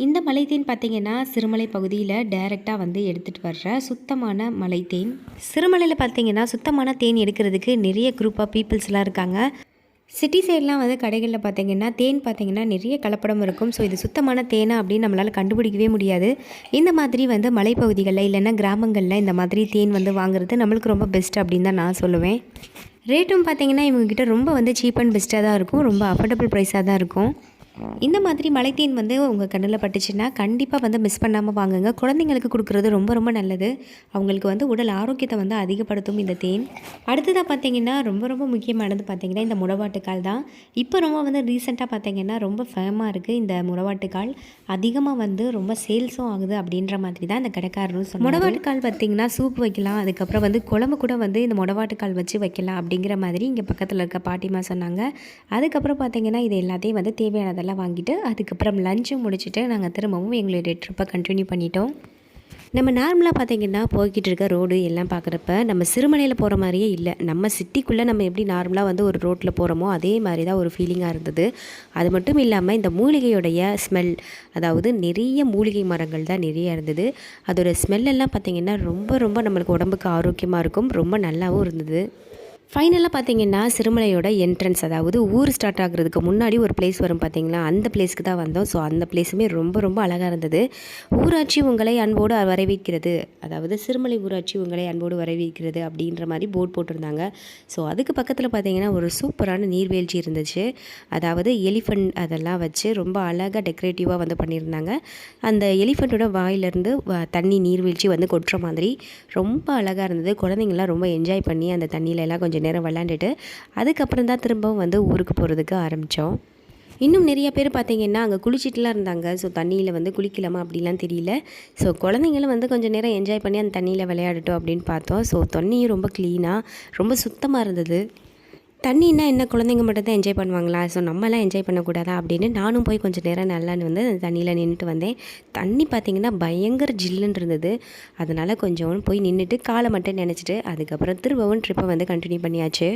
இந்த மலைத்தேன் பார்த்தீங்கன்னா சிறுமலை பகுதியில் டைரெக்டாக வந்து எடுத்துகிட்டு வர்ற சுத்தமான மலைத்தேன். சிறுமலையில் பார்த்தீங்கன்னா சுத்தமான தேன் எடுக்கிறதுக்கு நிறைய குரூப் ஆஃப் பீப்புள்ஸ்லாம் இருக்காங்க. சிட்டி சைட்லாம் வந்து கடைகளில் பார்த்திங்கன்னா தேன் பார்த்திங்கன்னா நிறைய கலப்படம் இருக்கும். ஸோ இது சுத்தமான தேனா அப்படின்னு நம்மளால் கண்டுபிடிக்கவே முடியாது. இந்த மாதிரி வந்து மலைப்பகுதிகளில் இல்லைன்னா கிராமங்களில் இந்த மாதிரி தேன் வந்து வாங்குறது நம்மளுக்கு ரொம்ப பெஸ்ட் அப்படின்னு தான் நான் சொல்லுவேன். ரேட்டும் பார்த்திங்கன்னா இவங்ககிட்ட ரொம்ப வந்து சீப் அண்ட் பெஸ்ட்டாக தான் இருக்கும், ரொம்ப அஃபோர்டபுள் ப்ரைஸாக தான் இருக்கும். இந்த மாதிரி மலைத்தேன் வந்து உங்கள் கண்ணில் பட்டுச்சுன்னா கண்டிப்பாக வந்து மிஸ் பண்ணாமல் வாங்குங்க. குழந்தைங்களுக்கு கொடுக்குறது ரொம்ப ரொம்ப நல்லது. அவங்களுக்கு வந்து உடல் ஆரோக்கியத்தை வந்து அதிகப்படுத்தும் இந்த தேன். அடுத்ததாக பார்த்திங்கன்னா ரொம்ப ரொம்ப முக்கியமானது பார்த்திங்கன்னா இந்த முடவாட்டுக்கால் தான். இப்போ ரொம்ப வந்து ரீசெண்டாக பார்த்திங்கன்னா ரொம்ப ஃபேமாக இருக்குது இந்த முடவாட்டுக்கால். அதிகமாக வந்து ரொம்ப சேல்ஸும் ஆகுது அப்படின்ற மாதிரி தான் இந்த கடைக்காரரும் சொன்னாங்க. முடவாட்டுக்கால் பார்த்திங்கன்னா சூப் வைக்கலாம், அதுக்கப்புறம் வந்து குழம்பு கூட வந்து இந்த முடவாட்டுக்கால் வச்சு வைக்கலாம் அப்படிங்கிற மாதிரி இங்கே பக்கத்தில் இருக்க பாட்டிமா சொன்னாங்க. அதுக்கப்புறம் பார்த்திங்கன்னா இது எல்லாத்தையும் வந்து தேவையானதெல்லாம் வாங்கிட்டு அதுக்கப்புறம் லஞ்சும் முடிச்சுட்டு நாங்கள் திரும்பவும் எங்களுடைய ட்ரிப்பை கண்டினியூ பண்ணிட்டோம். நம்ம நார்மலாக பார்த்திங்கன்னா போய்கிட்டு இருக்க ரோடு எல்லாம் பார்க்குறப்ப நம்ம சிறுமலையில் போகிற மாதிரியே இல்லை. நம்ம சிட்டிக்குள்ளே நம்ம எப்படி நார்மலாக வந்து ஒரு ரோட்டில் போகிறோமோ அதே மாதிரி தான் ஒரு ஃபீலிங்காக இருந்தது. அது மட்டும் இல்லாமல் இந்த மூலிகையோடைய ஸ்மெல், அதாவது நிறைய மூலிகை மரங்கள் தான் நிறைய இருந்தது. அதோட ஸ்மெல்லெல்லாம் பார்த்திங்கன்னா ரொம்ப ரொம்ப நம்மளுக்கு உடம்புக்கு ஆரோக்கியமாக இருக்கும், ரொம்ப நல்லாவும் இருந்தது. ஃபைனலாக பார்த்திங்கன்னா சிறுமலையோட என்ட்ரன்ஸ், அதாவது ஊர் ஸ்டார்ட் ஆகுறதுக்கு முன்னாடி ஒரு பிளேஸ் வரும் பார்த்திங்களா, அந்த பிளேஸ்க்கு தான் வந்தோம். ஸோ அந்த பிளேஸுமே ரொம்ப ரொம்ப அழகாக இருந்தது. ஊராட்சி உங்களை அன்போடு வரவேற்கிறது, அதாவது சிறுமலை ஊராட்சி உங்களை அன்போடு வரவேற்கிறது அப்படின்ற மாதிரி போர்டு போட்டிருந்தாங்க. ஸோ அதுக்கு பக்கத்தில் பார்த்திங்கன்னா ஒரு சூப்பரான நீர்வீழ்ச்சி இருந்துச்சு. அதாவது எலிஃபண்ட் அதெல்லாம் வச்சு ரொம்ப அழகாக டெக்கரேட்டிவாக வந்து பண்ணியிருந்தாங்க. அந்த எலிஃபண்ட்டோட வாயிலிருந்து தண்ணி நீர்வீழ்ச்சி வந்து கொட்டுற மாதிரி ரொம்ப அழகாக இருந்தது. குழந்தைங்களாம் ரொம்ப என்ஜாய் பண்ணி அந்த தண்ணியில எல்லாம் கொஞ்சம் நேரம் விளாண்டுட்டு அதுக்கப்புறம் தான் திரும்பவும் வந்து ஊருக்கு போகிறதுக்கு ஆரம்பித்தோம். இன்னும் நிறைய பேர் பார்த்திங்கன்னா அங்கே குளிச்சிட்டுலாம் இருந்தாங்க. ஸோ தண்ணியில் வந்து குளிக்கலாமா அப்படிலாம் தெரியல. ஸோ குழந்தைங்களும் வந்து கொஞ்சம் நேரம் என்ஜாய் பண்ணி அந்த தண்ணியில் விளையாடட்டும் அப்படின்னு பார்த்தோம். ஸோ தண்ணியும் ரொம்ப க்ளீனாக ரொம்ப சுத்தமாக இருந்தது. தண்ணின்னா என்ன குழந்தைங்க மட்டும் தான் என்ஜாய் பண்ணுவாங்களா, ஸோ நம்மலாம் என்ஜாய் பண்ணக்கூடாதா அப்படின்னு நானும் போய் கொஞ்சம் நேரம் நல்லான்னு வந்து அந்த தண்ணியில் நின்றுட்டு வந்தேன். தண்ணி பார்த்திங்கன்னா பயங்கர ஜில்லுன்னு இருந்தது. அதனால் கொஞ்சம் போய் நின்றுட்டு காலை மட்டும் நினச்சிட்டு அதுக்கப்புறம் திரும்பவும் ட்ரிப்பை வந்து கண்டினியூ பண்ணியாச்சு.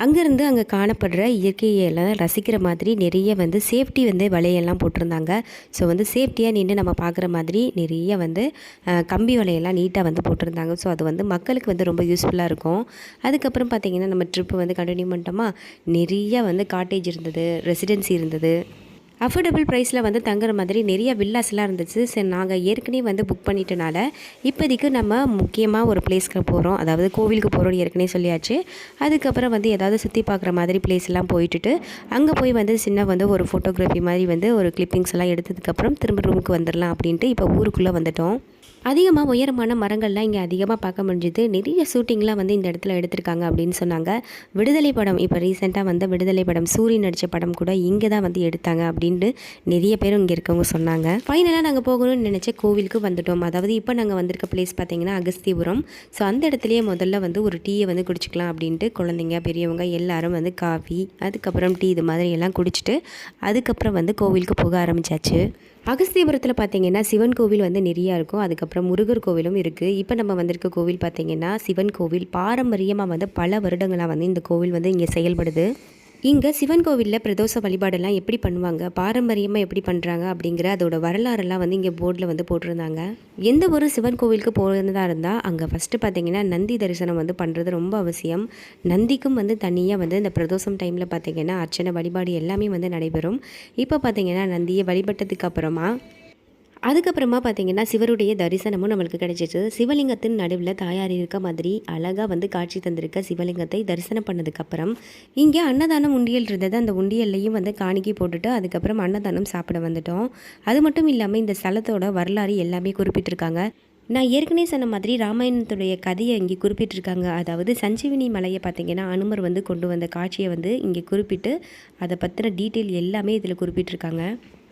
அங்கேருந்து அங்கே காணப்படுற இயற்கையெல்லாம் ரசிக்கிற மாதிரி நிறைய வந்து சேஃப்டி வந்து வலையெல்லாம் போட்டிருந்தாங்க. ஸோ வந்து சேஃப்டியாக நின்று நம்ம பார்க்குற மாதிரி நிறைய வந்து கம்பி வலையெல்லாம் நீட்டாக வந்து போட்டிருந்தாங்க. ஸோ அது வந்து மக்களுக்கு வந்து ரொம்ப யூஸ்ஃபுல்லாக இருக்கும். அதுக்கப்புறம் பார்த்திங்கன்னா நம்ம ட்ரிப்பு வந்து கண்டினியூ பண்ணிட்டோமா, நிறைய வந்து காட்டேஜ் இருந்தது, ரெசிடென்சி இருந்தது. அஃபோர்டபுள் ப்ரைஸில் வந்து தங்குற மாதிரி நிறைய வில்லாஸ்லாம் இருந்துச்சு. சரி, நாங்கள் ஏற்கனவே வந்து புக் பண்ணிட்டனால இப்போதைக்கு நம்ம முக்கியமாக ஒரு பிளேஸ்க்கு போகிறோம், அதாவது கோவிலுக்கு போகிறோன்னு ஏற்கனவே சொல்லியாச்சு. அதுக்கப்புறம் வந்து ஏதாவது சுற்றி பார்க்குற மாதிரி பிளேஸ்லாம் போயிட்டுட்டு அங்கே போய் வந்து சின்ன வந்து ஒரு ஃபோட்டோகிராஃபி மாதிரி வந்து ஒரு கிளிப்பிங்ஸ் எல்லாம் எடுத்ததுக்கப்புறம் திரும்ப ரூமுக்கு வந்துடலாம் அப்படின்ட்டு இப்போ ஊருக்குள்ளே வந்துட்டோம். அதிகமாக உயரமான மரங்கள்லாம் இங்கே அதிகமாக பார்க்க முடிஞ்சுது. நிறைய ஷூட்டிங்லாம் வந்து இந்த இடத்துல எடுத்திருக்காங்க அப்படின்னு சொன்னாங்க. விடுதலை படம், இப்போ ரீசெண்டாக வந்த விடுதலை படம், சூரியன் நடித்த படம் கூட இங்கே தான் வந்து எடுத்தாங்க அப்படின்ட்டு நிறைய பேரும் இங்கே இருக்கவங்க சொன்னாங்க. ஃபைனலாக நாங்கள் போகணும்னு நினச்ச கோவிலுக்கு வந்துட்டோம். அதாவது இப்போ நாங்கள் வந்திருக்க பிளேஸ் பார்த்திங்கன்னா அகஸ்திபுரம். ஸோ அந்த இடத்துலையே முதல்ல வந்து ஒரு டீயை வந்து குடிச்சிக்கலாம் அப்படின்ட்டு குழந்தைங்க பெரியவங்க எல்லாரும் வந்து காஃபி அதுக்கப்புறம் டீ இது மாதிரி எல்லாம் குடிச்சிட்டு அதுக்கப்புறம் வந்து கோவிலுக்கு போக ஆரம்பித்தாச்சு. அகஸ்தியபுரத்தில் பார்த்திங்கன்னா சிவன் கோவில் வந்து நிறையா இருக்கும், அதுக்கப்புறம் முருகர் கோவிலும் இருக்குது. இப்போ நம்ம வந்திருக்க கோவில் பார்த்திங்கன்னா சிவன் கோவில். பாரம்பரியமாக வந்து பல வருடங்களாக வந்து இந்த கோவில் வந்து இங்கே செயல்படுது. இங்கே சிவன் கோவிலில் பிரதோஷ வழிபாடெல்லாம் எப்படி பண்ணுவாங்க, பாரம்பரியமாக எப்படி பண்ணுறாங்க அப்படிங்கிற அதோட வரலாறெல்லாம் வந்து இங்கே போர்டில் வந்து போட்டிருந்தாங்க. எந்த ஒரு சிவன் கோவிலுக்கு போகிறதா இருந்தால் அங்கே ஃபஸ்ட்டு பார்த்திங்கன்னா நந்தி தரிசனம் வந்து பண்ணுறது ரொம்ப அவசியம். நந்திக்கும் வந்து தனியாக வந்து இந்த பிரதோஷம் டைமில் பார்த்திங்கன்னா அர்ச்சனை வழிபாடு எல்லாமே வந்து நடைபெறும். இப்போ பார்த்திங்கன்னா நந்தியை வழிபட்டதுக்கு அதுக்கப்புறமா பார்த்திங்கன்னா சிவருடைய தரிசனமும் நம்மளுக்கு கிடைச்சிச்சு. சிவலிங்கத்தின் நடுவில் தாயார் இருக்க மாதிரி அழகாக வந்து காட்சி தந்திருக்க சிவலிங்கத்தை தரிசனம் பண்ணதுக்கப்புறம் இங்கே அன்னதானம் உண்டியல் இருந்தது. அந்த உண்டியல்லையும் வந்து காணிக்கை போட்டுட்டு அதுக்கப்புறம் அன்னதானம் சாப்பிட வந்துட்டோம். அது மட்டும் இல்லாமல் இந்த ஸ்தலத்தோட வரலாறு எல்லாமே குறிப்பிட்டிருக்காங்க. நான் ஏற்கனவே சொன்ன மாதிரி ராமாயணத்துடைய கதையை இங்கே குறிப்பிட்டிருக்காங்க. அதாவது சஞ்சீவினி மலையை பார்த்திங்கன்னா அனுமர் வந்து கொண்டு வந்த காட்சியை வந்து இங்கே குறிப்பிட்டு அதை பற்றின டீட்டெயில் எல்லாமே இதில் குறிப்பிட்டிருக்காங்க.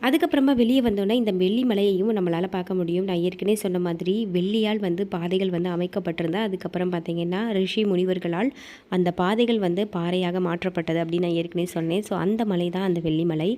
அதுக்கப்புறமா வெளியே வந்தோன்னே இந்த வெள்ளி மலையையும் நம்மளால் பார்க்க முடியும். நான் ஏற்கனவே சொன்ன மாதிரி வெள்ளியால் வந்து பாதைகள் வந்து அமைக்கப்பட்டிருந்தால் அதுக்கப்புறம் பார்த்திங்கன்னா ரிஷி முனிவர்களால் அந்த பாதைகள் வந்து பாறையாக மாற்றப்பட்டது அப்படின்னு நான் ஏற்கனவே சொன்னேன். ஸோ அந்த மலை தான் அந்த வெள்ளி மலை.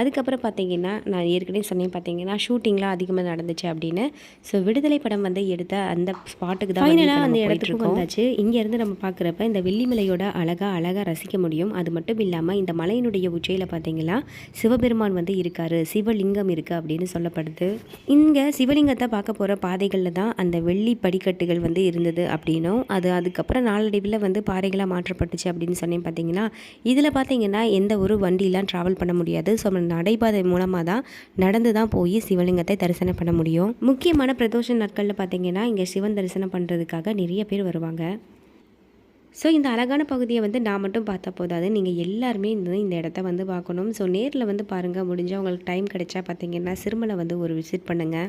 அதுக்கப்புறம் பார்த்திங்கன்னா நான் ஏற்கனவே சொன்னேன் பார்த்திங்கன்னா ஷூட்டிங்லாம் அதிகமாக நடந்துச்சு அப்படின்னு. ஸோ விடுதலை படம் வந்து எடுத்த அந்த ஸ்பாட்டுக்கு தான் ஃபைனலாக அந்த இடத்துக்கு வந்தாச்சு. இங்கேருந்து நம்ம பார்க்குறப்ப இந்த வெள்ளிமலையோட அழகாக ரசிக்க முடியும். அது மட்டும் இல்லாமல் இந்த மலையினுடைய உச்சியில் பார்த்திங்கன்னா சிவபெருமான் வந்து இருக்கார், சிவலிங்கம் இருக்குது அப்படின்னு சொல்லப்படுது. இங்கே சிவலிங்கத்தை பார்க்க போகிற பாதைகளில் தான் அந்த வெள்ளி படிக்கட்டுகள் வந்து இருந்தது அப்படின்னும் அதுக்கப்புறம் நாளடைவில் வந்து பாறைகளாக மாற்றப்பட்டுச்சு அப்படின்னு சொன்னேன் பார்த்திங்கன்னா. இதில் பார்த்திங்கன்னா எந்த ஒரு வண்டியெலாம் ட்ராவல் பண்ண முடியாது. ஸோ நடைபாதை மூலமாக தான் நடந்து தான் போய் சிவலிங்கத்தை தரிசனம் பண்ண முடியும். முக்கியமான பிரதோஷ நாட்களில் பார்த்திங்கன்னா இங்கே சிவன் தரிசனம் பண்ணுறதுக்காக நிறைய பேர் வருவாங்க. ஸோ இந்த அழகான பகுதியை வந்து நான் மட்டும் பார்த்தா போதாது, நீங்கள் எல்லாருமே இந்த இடத்த வந்து பார்க்கணும். ஸோ நேரில் வந்து பாருங்கள், முடிஞ்சால் உங்களுக்கு டைம் கிடைச்சா பார்த்திங்கன்னா சிறுமலை வந்து ஒரு விசிட் பண்ணுங்கள்.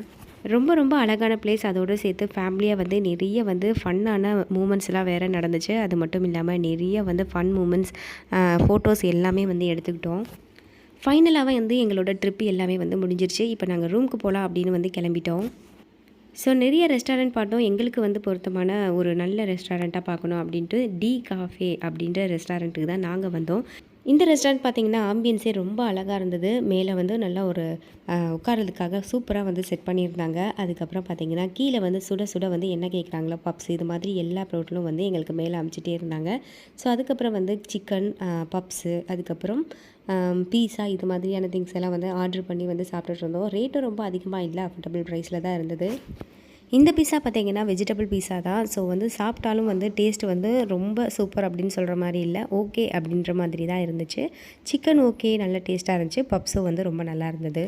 ரொம்ப அழகான பிளேஸ். அதோடு சேர்த்து ஃபேமிலியாக வந்து நிறைய வந்து ஃபன்னான மூமெண்ட்ஸ்லாம் வேறு நடந்துச்சு. அது மட்டும் இல்லாமல் நிறைய வந்து ஃபன் மூமெண்ட்ஸ், ஃபோட்டோஸ் எல்லாமே வந்து எடுத்துக்கிட்டோம். ஃபைனலாக வந்து எங்களோட ட்ரிப்பு எல்லாமே வந்து முடிஞ்சிருச்சு. இப்போ நாங்கள் ரூமுக்கு போகலாம் அப்படின்னு வந்து கிளம்பிட்டோம். ஸோ நிறைய ரெஸ்டாரண்ட் பார்த்தோம். எங்களுக்கு வந்து பொருத்தமான ஒரு நல்ல ரெஸ்டாரண்ட்டாக பார்க்கணும் அப்படின்ட்டு டி காஃபே அப்படின்ற ரெஸ்டாரண்ட்டுக்கு தான் நாங்கள் வந்தோம். இந்த ரெஸ்டாரண்ட் பார்த்திங்கன்னா ஆம்பியன்ஸே ரொம்ப அழகாக இருந்தது. மேலே வந்து நல்லா ஒரு உட்காரதுக்காக சூப்பராக வந்து செட் பண்ணியிருந்தாங்க. அதுக்கப்புறம் பார்த்திங்கன்னா கீழே வந்து சுட வந்து என்ன கேட்குறாங்களோ பப்ஸ் இது மாதிரி எல்லா பொருட்களும் வந்து எங்களுக்கு மேலே அமைச்சிட்டே இருந்தாங்க. ஸோ அதுக்கப்புறம் வந்து சிக்கன், பப்ஸு, அதுக்கப்புறம் பீஸா இது மாதிரியான திங்ஸ் எல்லாம் வந்து ஆர்டர் பண்ணி வந்து சாப்பிட்டுட்டு இருந்தோம். ரேட்டும் ரொம்ப அதிகமாக இல்லை, அஃபோர்டபுள் ப்ரைஸில் தான் இருந்தது. இந்த பீஸா பார்த்திங்கன்னா வெஜிடபிள் பீஸா தான். ஸோ வந்து சாப்பிட்டாலும் வந்து டேஸ்ட் வந்து ரொம்ப சூப்பர் அப்படின்னு சொல்கிற மாதிரி இல்லை, ஓகே அப்படின்ற மாதிரி தான் இருந்துச்சு. சிக்கன் ஓகே, நல்ல டேஸ்ட்டாக இருந்துச்சு. பப்ஸும் வந்து ரொம்ப நல்லா இருந்தது.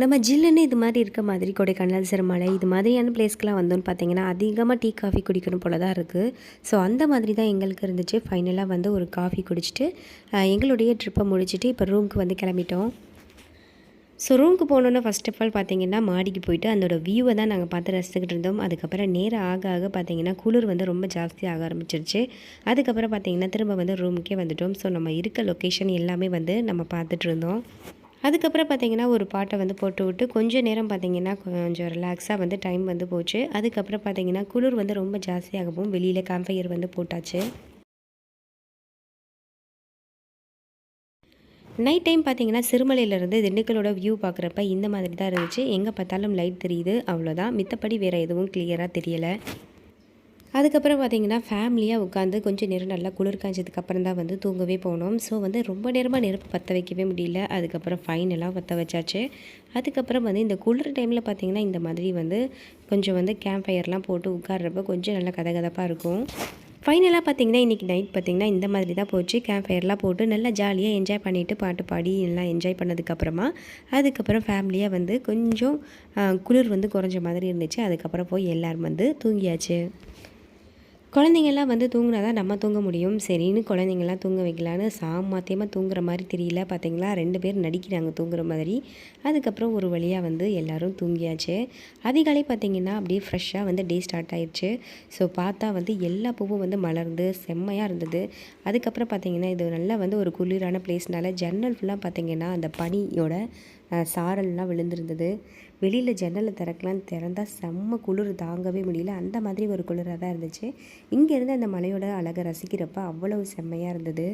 நம்ம ஜில்லுன்னு இது மாதிரி இருக்க மாதிரி கொடைக்கானல், சிறுமலை இது மாதிரியான பிளேஸ்க்கெலாம் வந்தோன்னு பார்த்திங்கன்னா அதிகமாக டீ காஃபி குடிக்கணும் போல தான் இருக்குது. ஸோ அந்த மாதிரி தான் எங்களுக்கு இருந்துச்சு. ஃபைனலாக வந்து ஒரு காஃபி குடிச்சிட்டு எங்களுடைய ட்ரிப்பை முடிச்சுட்டு இப்போ ரூமுக்கு வந்து கிளம்பிட்டோம். ஸோ ரூமுக்கு போனோன்னா ஃபஸ்ட் ஆஃப் ஆல் பார்த்திங்கன்னா மாடிக்கு போயிட்டு அதோட வியூவை தான் நாங்கள் பார்த்து ரசிச்சுக்கிட்டு இருந்தோம். அதுக்கப்புறம் நேரம் ஆக பார்த்திங்கன்னா குளிர் வந்து ரொம்ப ஜாஸ்தியாக ஆரம்பிச்சிருச்சு. அதுக்கப்புறம் பார்த்திங்கன்னா திரும்ப வந்து ரூமுக்கே வந்துட்டோம். ஸோ நம்ம இருக்க லொக்கேஷன் எல்லாமே வந்து நம்ம பார்த்துட்டு இருந்தோம். அதுக்கப்புறம் பார்த்திங்கன்னா ஒரு பாட்டை வந்து போட்டு விட்டு கொஞ்சம் நேரம் பார்த்திங்கன்னா கொஞ்சம் ரிலாக்ஸாக வந்து டைம் வந்து போச்சு. அதுக்கப்புறம் பார்த்திங்கன்னா குளிர் வந்து ரொம்ப ஜாஸ்தியாகவும் வெளியில் கேம்ப் ஃபயர் வந்து போட்டாச்சு. நைட் டைம் பார்த்திங்கன்னா சிறுமலையிலேருந்து திண்டுக்கலோட வியூ பார்க்குறப்ப இந்த மாதிரி தான் இருந்துச்சு. எங்கே பார்த்தாலும் லைட் தெரியுது, அவ்வளோதான். மித்தப்படி வேறு எதுவும் கிளியராக தெரியலை. அதுக்கப்புறம் பார்த்திங்கன்னா ஃபேமிலியாக உட்காந்து கொஞ்சம் நேரம் நல்லா குளிர் காய்ச்சதுக்கப்புறம் தான் வந்து தூங்கவே போனோம். ஸோ வந்து ரொம்ப நேரமாக நெருப்பு பற்ற வைக்கவே முடியல. அதுக்கப்புறம் ஃபைனலாக பற்ற வச்சாச்சு. அதுக்கப்புறம் வந்து இந்த குளிர் டைமில் பார்த்திங்கன்னா இந்த மாதிரி வந்து கொஞ்சம் வந்து கேம்ப் ஃபயர்லாம் போட்டு உட்கார்றப்ப கொஞ்சம் நல்லா கதகதப்பாக இருக்கும். ஃபைனலாக பார்த்திங்கன்னா இன்றைக்கி நைட் பார்த்திங்கன்னா இந்த மாதிரி தான் போச்சு. கேம்ப் ஃபயர்லாம் போட்டு நல்லா ஜாலியாக என்ஜாய் பண்ணிவிட்டு பாட்டு பாடி எல்லாம் என்ஜாய் பண்ணதுக்கப்புறமா அதுக்கப்புறம் ஃபேமிலியாக வந்து கொஞ்சம் குளிர் வந்து குறைஞ்ச மாதிரி இருந்துச்சு. அதுக்கப்புறம் போய் எல்லோரும் வந்து தூங்கியாச்சு. குழந்தைங்கள்லாம் வந்து தூங்கினா தான் நம்ம தூங்க முடியும். சரின்னு குழந்தைங்கள்லாம் தூங்க வைக்கலான்னு சாமாத்தியமாக தூங்குற மாதிரி தெரியல. பார்த்திங்களா 2 பேர் நடிக்கிறாங்க தூங்குற மாதிரி. அதுக்கப்புறம் ஒரு வழியாக வந்து எல்லோரும் தூங்கியாச்சு. அதிகாலை பார்த்திங்கன்னா அப்படியே ஃப்ரெஷ்ஷாக வந்து டே ஸ்டார்ட் ஆயிடுச்சு. ஸோ பார்த்தா வந்து எல்லா பூவும் வந்து மலர்ந்து செம்மையாக இருந்தது. அதுக்கப்புறம் பார்த்திங்கன்னா இது நல்லா வந்து ஒரு குளிரான பிளேஸ்னால ஜன்னல் ஃபுல்லாக பார்த்திங்கன்னா அந்த பனியோட சாரல்லாம் விழுந்திருந்தது. வெளியில் ஜன்னலை திறந்தால் செம்ம குளிர் தாங்கவே முடியல. அந்த மாதிரி ஒரு குளிராக தான் இருந்துச்சு. இங்கேருந்து அந்த மலையோட அழகை ரசிக்கிறப்ப அவ்வளவு செம்மையாக இருந்தது.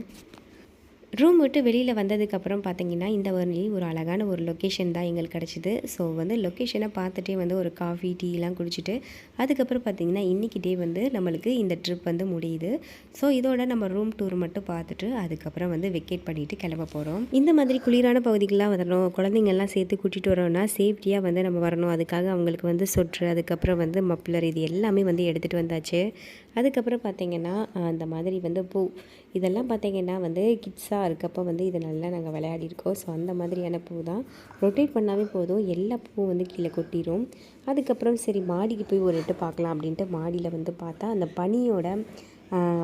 ரூம் விட்டு வெளியில் வந்ததுக்கப்புறம் பார்த்தீங்கன்னா இந்த ஒரு அழகான ஒரு லொக்கேஷன் தான் எங்களுக்கு கிடச்சிது. ஸோ வந்து லொக்கேஷனை பார்த்துட்டே வந்து ஒரு காஃபி டீலாம் குடிச்சிட்டு அதுக்கப்புறம் பார்த்திங்கன்னா இன்றைக்கி டே வந்து நம்மளுக்கு இந்த ட்ரிப் வந்து முடியுது. ஸோ இதோட நம்ம ரூம் டூர் மட்டும் பார்த்துட்டு அதுக்கப்புறம் வந்து வெக்கேட் பண்ணிவிட்டு கிளம்ப போகிறோம். இந்த மாதிரி குளிரான பகுதிக்கெலாம் வரணும், குழந்தைங்கள்லாம் சேர்த்து கூட்டிகிட்டு வரோன்னா சேஃப்டியாக வந்து நம்ம வரணும். அதுக்காக அவங்களுக்கு வந்து சொட்ரு, அதுக்கப்புறம் வந்து மப்ளர், இது எல்லாமே வந்து எடுத்துகிட்டு வந்தாச்சு. அதுக்கப்புறம் பார்த்திங்கன்னா அந்த மாதிரி வந்து பூ இதெல்லாம் பார்த்திங்கன்னா வந்து கிட்ஸாக இருக்கப்போ வந்து இதை நல்லா நாங்கள் விளையாடிருக்கோம். ஸோ அந்த மாதிரியான பூ தான். ரொட்டேட் பண்ணாவே போதும், எல்லா பூவும் வந்து கீழே கொட்டிடும். அதுக்கப்புறம் சரி மாடிக்கு போய் ஒரு எட்டு பார்க்கலாம் அப்படின்ட்டு மாடியில் வந்து பார்த்தா அந்த பனியோட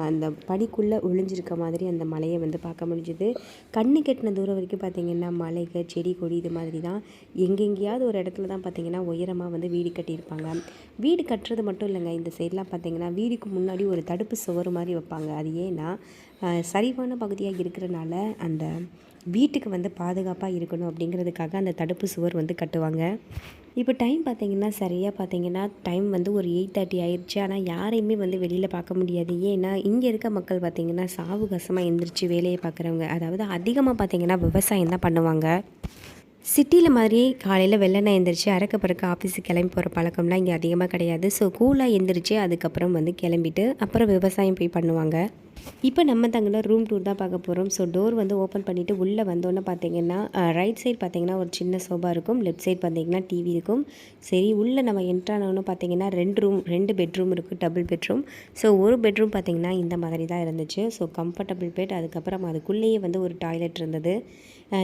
அந்த பனிக்குள்ளே ஒளிஞ்சிருக்க மாதிரி அந்த மலையை வந்து பார்க்க முடிஞ்சுது. கண்ணு கெட்டின தூரம் வரைக்கும் பார்த்திங்கன்னா மலைகள், செடி கொடி இது மாதிரி தான். எங்கெங்கேயாவது ஒரு இடத்துல தான் பார்த்திங்கன்னா உயரமாக வந்து வீடு கட்டியிருப்பாங்க. வீடு கட்டுறது மட்டும் இல்லைங்க, இந்த சைட்லாம் பார்த்திங்கன்னா வீடுக்கு முன்னாடி ஒரு தடுப்பு சுவர் மாதிரி வைப்பாங்க. அது ஏன்னா சரிவான பகுதியாக இருக்கிறனால அந்த வீட்டுக்கு வந்து பாதுகாப்பாக இருக்கணும் அப்படிங்கிறதுக்காக அந்த தடுப்பு சுவர் வந்து கட்டுவாங்க. இப்போ டைம் பார்த்திங்கன்னா சரியாக பார்த்திங்கன்னா டைம் வந்து ஒரு 8:30 ஆயிடுச்சு. ஆனால் யாரையுமே வந்து வெளியில் பார்க்க முடியாது. ஏன்னா இங்கே இருக்க மக்கள் பார்த்திங்கன்னா சாவகாசமாக எந்திரிச்சு வேலையை பார்க்குறவங்க, அதாவது அதிகமாக பார்த்திங்கன்னா விவசாயம் தான் பண்ணுவாங்க. சிட்டியில் மாதிரியே காலையில் வெள்ளனை எந்திரிச்சு அறக்க பறக்க ஆஃபீஸுக்கு கிளம்பி போகிற பழக்கம்லாம் இங்கே அதிகமாக கிடையாது. ஸோ கூலாக எந்திரிச்சு அதுக்கப்புறம் வந்து கிளம்பிட்டு அப்புறம் விவசாயம் போய் பண்ணுவாங்க. இப்போ நம்ம தங்கின ரூம் டூர் தான் பார்க்க போகிறோம். ஸோ டோர் வந்து ஓப்பன் பண்ணிவிட்டு உள்ளே வந்தோன்னே பார்த்தீங்கன்னா ரைட் சைட் பார்த்தீங்கன்னா ஒரு சின்ன சோபா இருக்கும், லெஃப்ட் சைட் பார்த்தீங்கன்னா டிவி இருக்கும். சரி உள்ளே நம்ம என்ட்ரானோன்னு பார்த்தீங்கன்னா 2 பெட்ரூம் இருக்குது, டபுள் பெட்ரூம். ஸோ ஒரு பெட்ரூம் பார்த்தீங்கன்னா இந்த மாதிரி தான் இருந்துச்சு. ஸோ கம்ஃபர்டபுள் பெட், அதுக்கப்புறம் அதுக்குள்ளேயே வந்து ஒரு டாய்லெட் இருந்தது.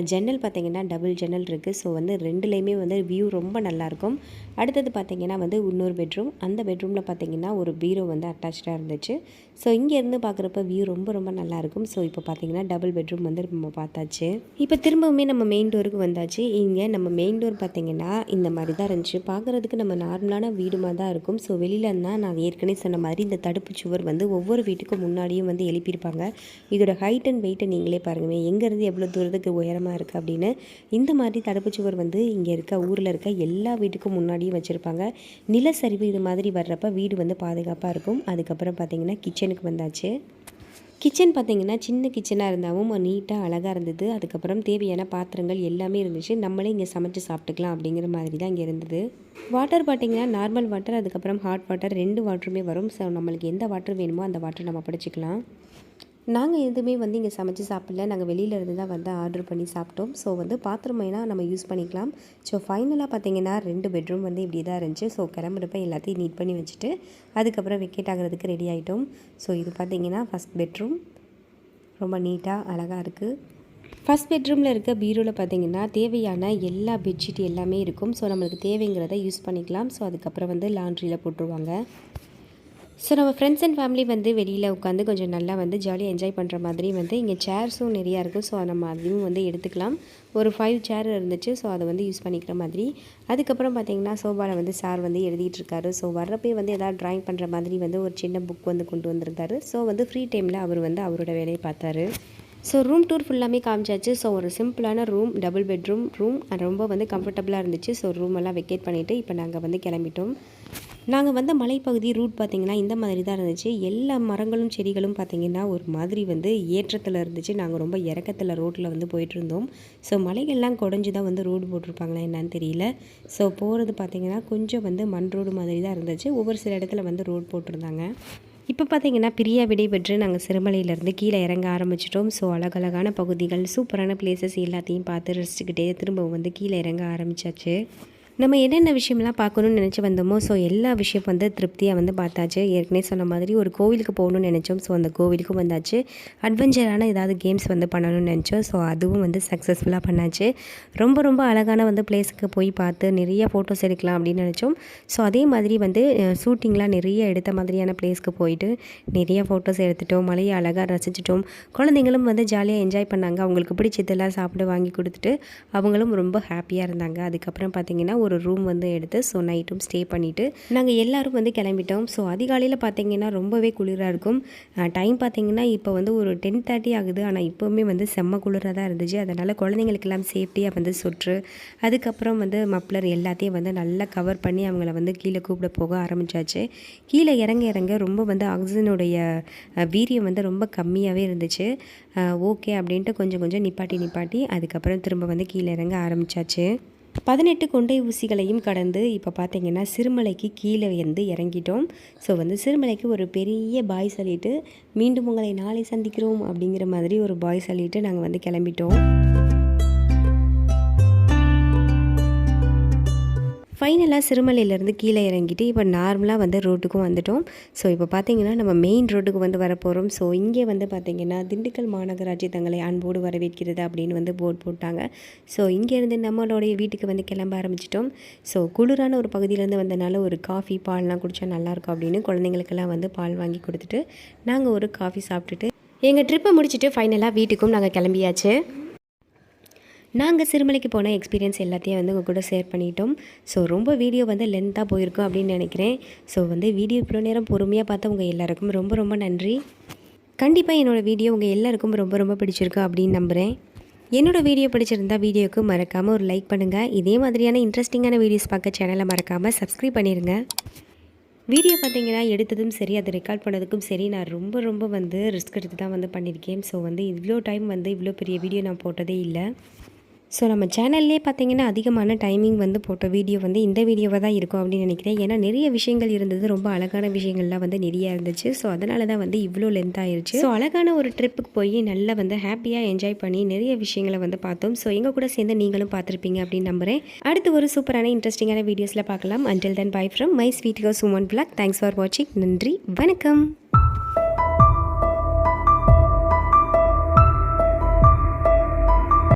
ஜன்னல் பார்த்திங்கன்னா டபுள் ஜன்னல் இருக்குது. ஸோ வந்து ரெண்டுலேயுமே வந்து வியூ ரொம்ப நல்லாயிருக்கும். அடுத்தது பார்த்திங்கன்னா வந்து இன்னொரு பெட்ரூம், அந்த பெட்ரூமில் பார்த்திங்கன்னா ஒரு பீரோ வந்து அட்டாச்சாக இருந்துச்சு. ஸோ இங்கேருந்து பார்க்குறப்ப வியூ ரொம்ப ரொம்ப நல்லாயிருக்கும். ஸோ இப்போ பார்த்திங்கன்னா டபுள் பெட்ரூம் வந்து நம்ம பார்த்தாச்சு. இப்போ திரும்பவுமே நம்ம மெயின் டோருக்கு வந்தாச்சு. இங்கே நம்ம மெயின் டோர் பார்த்திங்கன்னா இந்த மாதிரி தான் இருந்துச்சு. பார்க்குறதுக்கு நம்ம நார்மலான வீடு மாதிரி தான் இருக்கும். ஸோ வெளியில் இருந்தால் நான் ஏற்கனவே சொன்ன மாதிரி இந்த தடுப்பு சுவர் வந்து ஒவ்வொரு வீட்டுக்கும் முன்னாடியும் வந்து எழுப்பியிருப்பாங்க. இதோட ஹைட் அண்ட் வெயிட்டை நீங்களே பாருங்கள், எங்கேருந்து எவ்வளோ தூரத்துக்கு உயரமாக இருக்குது அப்படின்னு. இந்த மாதிரி தடுப்பு சுவர் வந்து இங்கே இருக்க ஊரில் இருக்க எல்லா வீட்டுக்கும் முன்னாடியும் வச்சுருப்பாங்க. நிலச்சரிவு இது மாதிரி வர்றப்ப வீடு வந்து பாதுகாப்பாக இருக்கும். அதுக்கப்புறம் பார்த்திங்கன்னா கிச்சனுக்கு வந்தாச்சு. கிச்சன் பார்த்திங்கன்னா சின்ன கிச்சனாக இருந்தாலும் நீட்டாக அழகாக இருந்தது. அதுக்கப்புறம் தேவையான பாத்திரங்கள் எல்லாமே இருந்துச்சு. நம்மளே இங்கே சமைச்சு சாப்பிட்டுக்கலாம் அப்படிங்கிற மாதிரி தான் இங்கே இருந்தது. வாட்டர் பார்த்திங்கன்னா நார்மல் வாட்டர், அதுக்கப்புறம் ஹாட் வாட்டர் 2 வாட்டருமே வரும். ஸோ நம்மளுக்கு எந்த வாட்டர் வேணுமோ அந்த வாட்டர் நம்ம பிடிச்சிக்கலாம். நாங்கள் எதுவுமே வந்து இங்கே சமைச்சு சாப்பிடல, நாங்கள் வெளியில் இருந்து தான் வந்து ஆர்டர் பண்ணி சாப்பிட்டோம். ஸோ வந்து பாத்திரம் வேணால் நம்ம யூஸ் பண்ணிக்கலாம். ஸோ ஃபைனலாக பார்த்திங்கன்னா 2 பெட்ரூம் வந்து இப்படி தான் இருந்துச்சு. ஸோ கிளம்புறப்ப எல்லாத்தையும் நீட் பண்ணி வச்சுட்டு அதுக்கப்புறம் வெக்கேட் ஆகிறதுக்கு ரெடி ஆகிட்டோம். ஸோ இது பார்த்திங்கன்னா ஃபஸ்ட் பெட்ரூம், ரொம்ப நீட்டாக அழகாக இருக்குது. ஃபஸ்ட் பெட்ரூமில் இருக்க பீரோவில் பார்த்திங்கன்னா தேவையான எல்லா பெட்ஷீட் எல்லாமே இருக்கும். ஸோ நம்மளுக்கு தேவைங்கிறத யூஸ் பண்ணிக்கலாம். ஸோ அதுக்கப்புறம் வந்து லாண்ட்ரியில் போட்டுருவாங்க. ஸோ நம்ம ஃப்ரெண்ட்ஸ் அண்ட் ஃபேமிலி வந்து வெளியில் உட்காந்து கொஞ்சம் நல்லா வந்து ஜாலியாக என்ஜாய் பண்ணுற மாதிரி வந்து இங்கே சேர்ஸும் நிறையா இருக்குது. ஸோ நம்ம அதையும் வந்து எடுத்துக்கலாம். ஒரு 5 சேர் இருந்துச்சு. ஸோ அதை வந்து யூஸ் பண்ணிக்கிற மாதிரி. அதுக்கப்புறம் பார்த்திங்கன்னா சோபாவில் வந்து சார் வந்து எழுதிட்டு இருக்காரு. ஸோ வர்றப்பே வந்து எதாவது ட்ராயிங் பண்ணுற மாதிரி வந்து ஒரு சின்ன புக் வந்து கொண்டு வந்திருந்தாரு. ஸோ வந்து ஃப்ரீ டைமில் அவர் வந்து அவரோட வேலையை பார்த்தாரு. ஸோ ரூம் டூர் ஃபுல்லாமே காமிச்சாச்சு. ஸோ ஒரு சிம்பிளான ரூம், டபுள் பெட்ரூம் ரூம், ரொம்ப வந்து கம்ஃபர்டபுளாக இருந்துச்சு. ஸோ ரூம் எல்லாம் வெக்கேட் பண்ணிவிட்டு இப்போ நாங்கள் வந்து கிளம்பிட்டோம். நாங்கள் வந்த மலைப்பகுதி ரூட் பார்த்திங்கன்னா இந்த மாதிரி தான் இருந்துச்சு. எல்லா மரங்களும் செடிகளும் பார்த்திங்கன்னா ஒரு மாதிரி வந்து ஏற்றத்தில் இருந்துச்சு. நாங்கள் ரொம்ப இறக்கத்தில் ரோட்டில் வந்து போயிட்டுருந்தோம். ஸோ மலைகள்லாம் குடஞ்சி தான் வந்து ரோடு போட்டிருப்பாங்களா என்னன்னு தெரியல. ஸோ போகிறது பார்த்திங்கன்னா கொஞ்சம் வந்து மண் ரோடு மாதிரி தான் இருந்துச்சு. ஒவ்வொரு சில இடத்துல வந்து ரோடு போட்டிருந்தாங்க. இப்போ பார்த்திங்கன்னா பிரியா விடைபெற்று நாங்கள் சிறுமலையிலேருந்து கீழே இறங்க ஆரம்பிச்சிட்டோம். ஸோ அழகழகான பகுதிகள், சூப்பரான பிளேசஸ் எல்லாத்தையும் பார்த்து ரசிச்சுக்கிட்டே திரும்பவும் வந்து கீழே இறங்க ஆரம்பித்தாச்சு. நம்ம என்னென்ன விஷயம்லாம் பார்க்கணுன்னு நினச்சி வந்தோமோ ஸோ எல்லா விஷயம் வந்து திருப்தியாக வந்து பார்த்தாச்சு. ஏற்கனவே சொன்ன மாதிரி ஒரு கோவிலுக்கு போகணுன்னு நினச்சோம். ஸோ அந்த கோவிலுக்கும் வந்தாச்சு. அட்வென்ச்சரான ஏதாவது கேம்ஸ் வந்து பண்ணணும்னு நினச்சோம். ஸோ அதுவும் வந்து சக்ஸஸ்ஃபுல்லாக பண்ணாச்சு. ரொம்ப ரொம்ப அழகான வந்து பிளேஸுக்கு போய் பார்த்து நிறைய ஃபோட்டோஸ் எடுக்கலாம் அப்படின்னு நினச்சோம். ஸோ அதே மாதிரி வந்து ஷூட்டிங்லாம் நிறைய எடுத்த மாதிரியான பிளேஸ்க்கு போயிட்டு நிறைய ஃபோட்டோஸ் எடுத்துட்டோம். மலையை அழகாக ரசிச்சிட்டோம். குழந்தைங்களும் வந்து ஜாலியாக என்ஜாய் பண்ணாங்க. அவங்களுக்கு பிடிச்சதெல்லாம் சாப்பிட வாங்கி கொடுத்துட்டு அவங்களும் ரொம்ப ஹாப்பியாக இருந்தாங்க. அதுக்கப்புறம் பார்த்திங்கன்னா ஒரு ரூம் வந்து எடுத்து ஸோ நைட்டும் ஸ்டே பண்ணிவிட்டு நாங்கள் எல்லோரும் வந்து கிளம்பிட்டோம். ஸோ அதிகாலையில் பார்த்திங்கன்னா ரொம்பவே குளிராக இருக்கும். டைம் பார்த்திங்கன்னா இப்போ வந்து ஒரு 10:30 ஆகுது. ஆனால் இப்போவுமே வந்து செம்ம குளிராக தான் இருந்துச்சு. அதனால் குழந்தைங்களுக்கெல்லாம் சேஃப்டியாக வந்து சொட்ரு, அதுக்கப்புறம் வந்து மப்ளர் எல்லாத்தையும் வந்து நல்லா கவர் பண்ணி அவங்கள வந்து கீழே கூப்பிட போக ஆரம்பித்தாச்சு. கீழே இறங்க ரொம்ப வந்து ஆக்சிஜனுடைய வீரியம் வந்து ரொம்ப கம்மியாகவே இருந்துச்சு. ஓகே அப்படின்ட்டு கொஞ்சம் கொஞ்சம் நிப்பாட்டி அதுக்கப்புறம் திரும்ப வந்து கீழே இறங்க ஆரம்பித்தாச்சு. 18 கொண்டை ஊசிகளையும் கடந்து இப்போ பார்த்திங்கன்னா சிறுமலைக்கு கீழே வந்து இறங்கிட்டோம். ஸோ வந்து சிறுமலைக்கு ஒரு பெரிய பாய் சொல்லிவிட்டு மீண்டும் உங்களை நாளை சந்திக்கிறோம் அப்படிங்கிற மாதிரி ஒரு பாய் சொல்லிவிட்டு நாங்கள் வந்து கிளம்பிட்டோம். ஃபைனலாக சிறுமலையிலேருந்து கீழே இறங்கிட்டு இப்போ நார்மலாக வந்து ரோட்டுக்கும் வந்துட்டோம். ஸோ இப்போ பார்த்திங்கன்னா நம்ம மெயின் ரோட்டுக்கு வந்து வரப்போகிறோம். ஸோ இங்கே வந்து பார்த்திங்கன்னா திண்டுக்கல் மாநகராட்சி தங்களை அன்போடு வரவேற்கிறது அப்படின்னு வந்து போர்டு போட்டாங்க. ஸோ இங்கேருந்து நம்மளுடைய வீட்டுக்கு வந்து கிளம்ப ஆரம்பிச்சிட்டோம். ஸோ குளிரான ஒரு பகுதியிலேருந்து வந்தனால ஒரு காஃபி பால்லாம் குடித்தா நல்லாயிருக்கும் அப்படின்னு குழந்தைங்களுக்கெல்லாம் வந்து பால் வாங்கி கொடுத்துட்டு நாங்கள் ஒரு காஃபி சாப்பிட்டுட்டு எங்கள் ட்ரிப்பை முடிச்சுட்டு ஃபைனலாக வீட்டுக்கும் நாங்கள் கிளம்பியாச்சு. நாங்கள் சிறுமலைக்கு போன எக்ஸ்பீரியன்ஸ் எல்லாத்தையும் வந்து உங்கள் கூட ஷேர் பண்ணிட்டோம். ஸோ ரொம்ப வீடியோ வந்து லென்த்தாக போயிருக்கும் அப்படின்னு நினைக்கிறேன். ஸோ வந்து வீடியோ இவ்வளோ நேரம் பொறுமையாக பார்த்த உங்கள் எல்லாருக்கும் ரொம்ப ரொம்ப நன்றி. கண்டிப்பாக என்னோடய வீடியோ உங்கள் எல்லாருக்கும் ரொம்ப ரொம்ப பிடிச்சிருக்கு அப்படின்னு நம்புகிறேன். என்னோடய வீடியோ பிடிச்சிருந்தால் வீடியோவுக்கு மறக்காமல் ஒரு லைக் பண்ணுங்கள். இதே மாதிரியான இன்ட்ரெஸ்டிங்கான வீடியோஸ் பார்க்க சேனலை மறக்காமல் சப்ஸ்கிரைப் பண்ணிடுங்க. வீடியோ பார்த்திங்கன்னா எடுத்ததும் சரி, அதை ரெக்கார்ட் பண்ணதுக்கும் சரி, நான் ரொம்ப வந்து ரிஸ்க் எடுத்து தான் வந்து பண்ணியிருக்கேன். ஸோ வந்து இவ்வளோ டைம் வந்து இவ்வளோ பெரிய வீடியோ நான் போட்டதே இல்லை. ஸோ நம்ம சேனல்லே பார்த்திங்கன்னா அதிகமான டைமிங் வந்து போட்ட வீடியோ வந்து இந்த வீடியோவாக தான் இருக்கும் அப்படின்னு நினைக்கிறேன். ஏன்னா நிறைய விஷயங்கள் இருந்தது, ரொம்ப அழகான விஷயங்கள்லாம் வந்து நிறையா இருந்துச்சு. ஸோ அதனால தான் வந்து இவ்வளோ லென்த் ஆயிடுச்சு. ஸோ அழகான ஒரு ட்ரிப்புக்கு போய் நல்லா வந்து ஹாப்பியாக என்ஜாய் பண்ணி நிறைய விஷயங்களை வந்து பார்த்தோம். ஸோ எங்கள் கூட சேர்ந்து நீங்களும் பார்த்துருப்பீங்க அப்படின்னு நம்புகிறேன். அடுத்து ஒரு சூப்பரான இன்ட்ரெஸ்டிங்கான வீடியோஸில் பார்க்கலாம். Until then bye from my sweet house Suman blog. Thanks for வாட்சிங். நன்றி, வணக்கம்.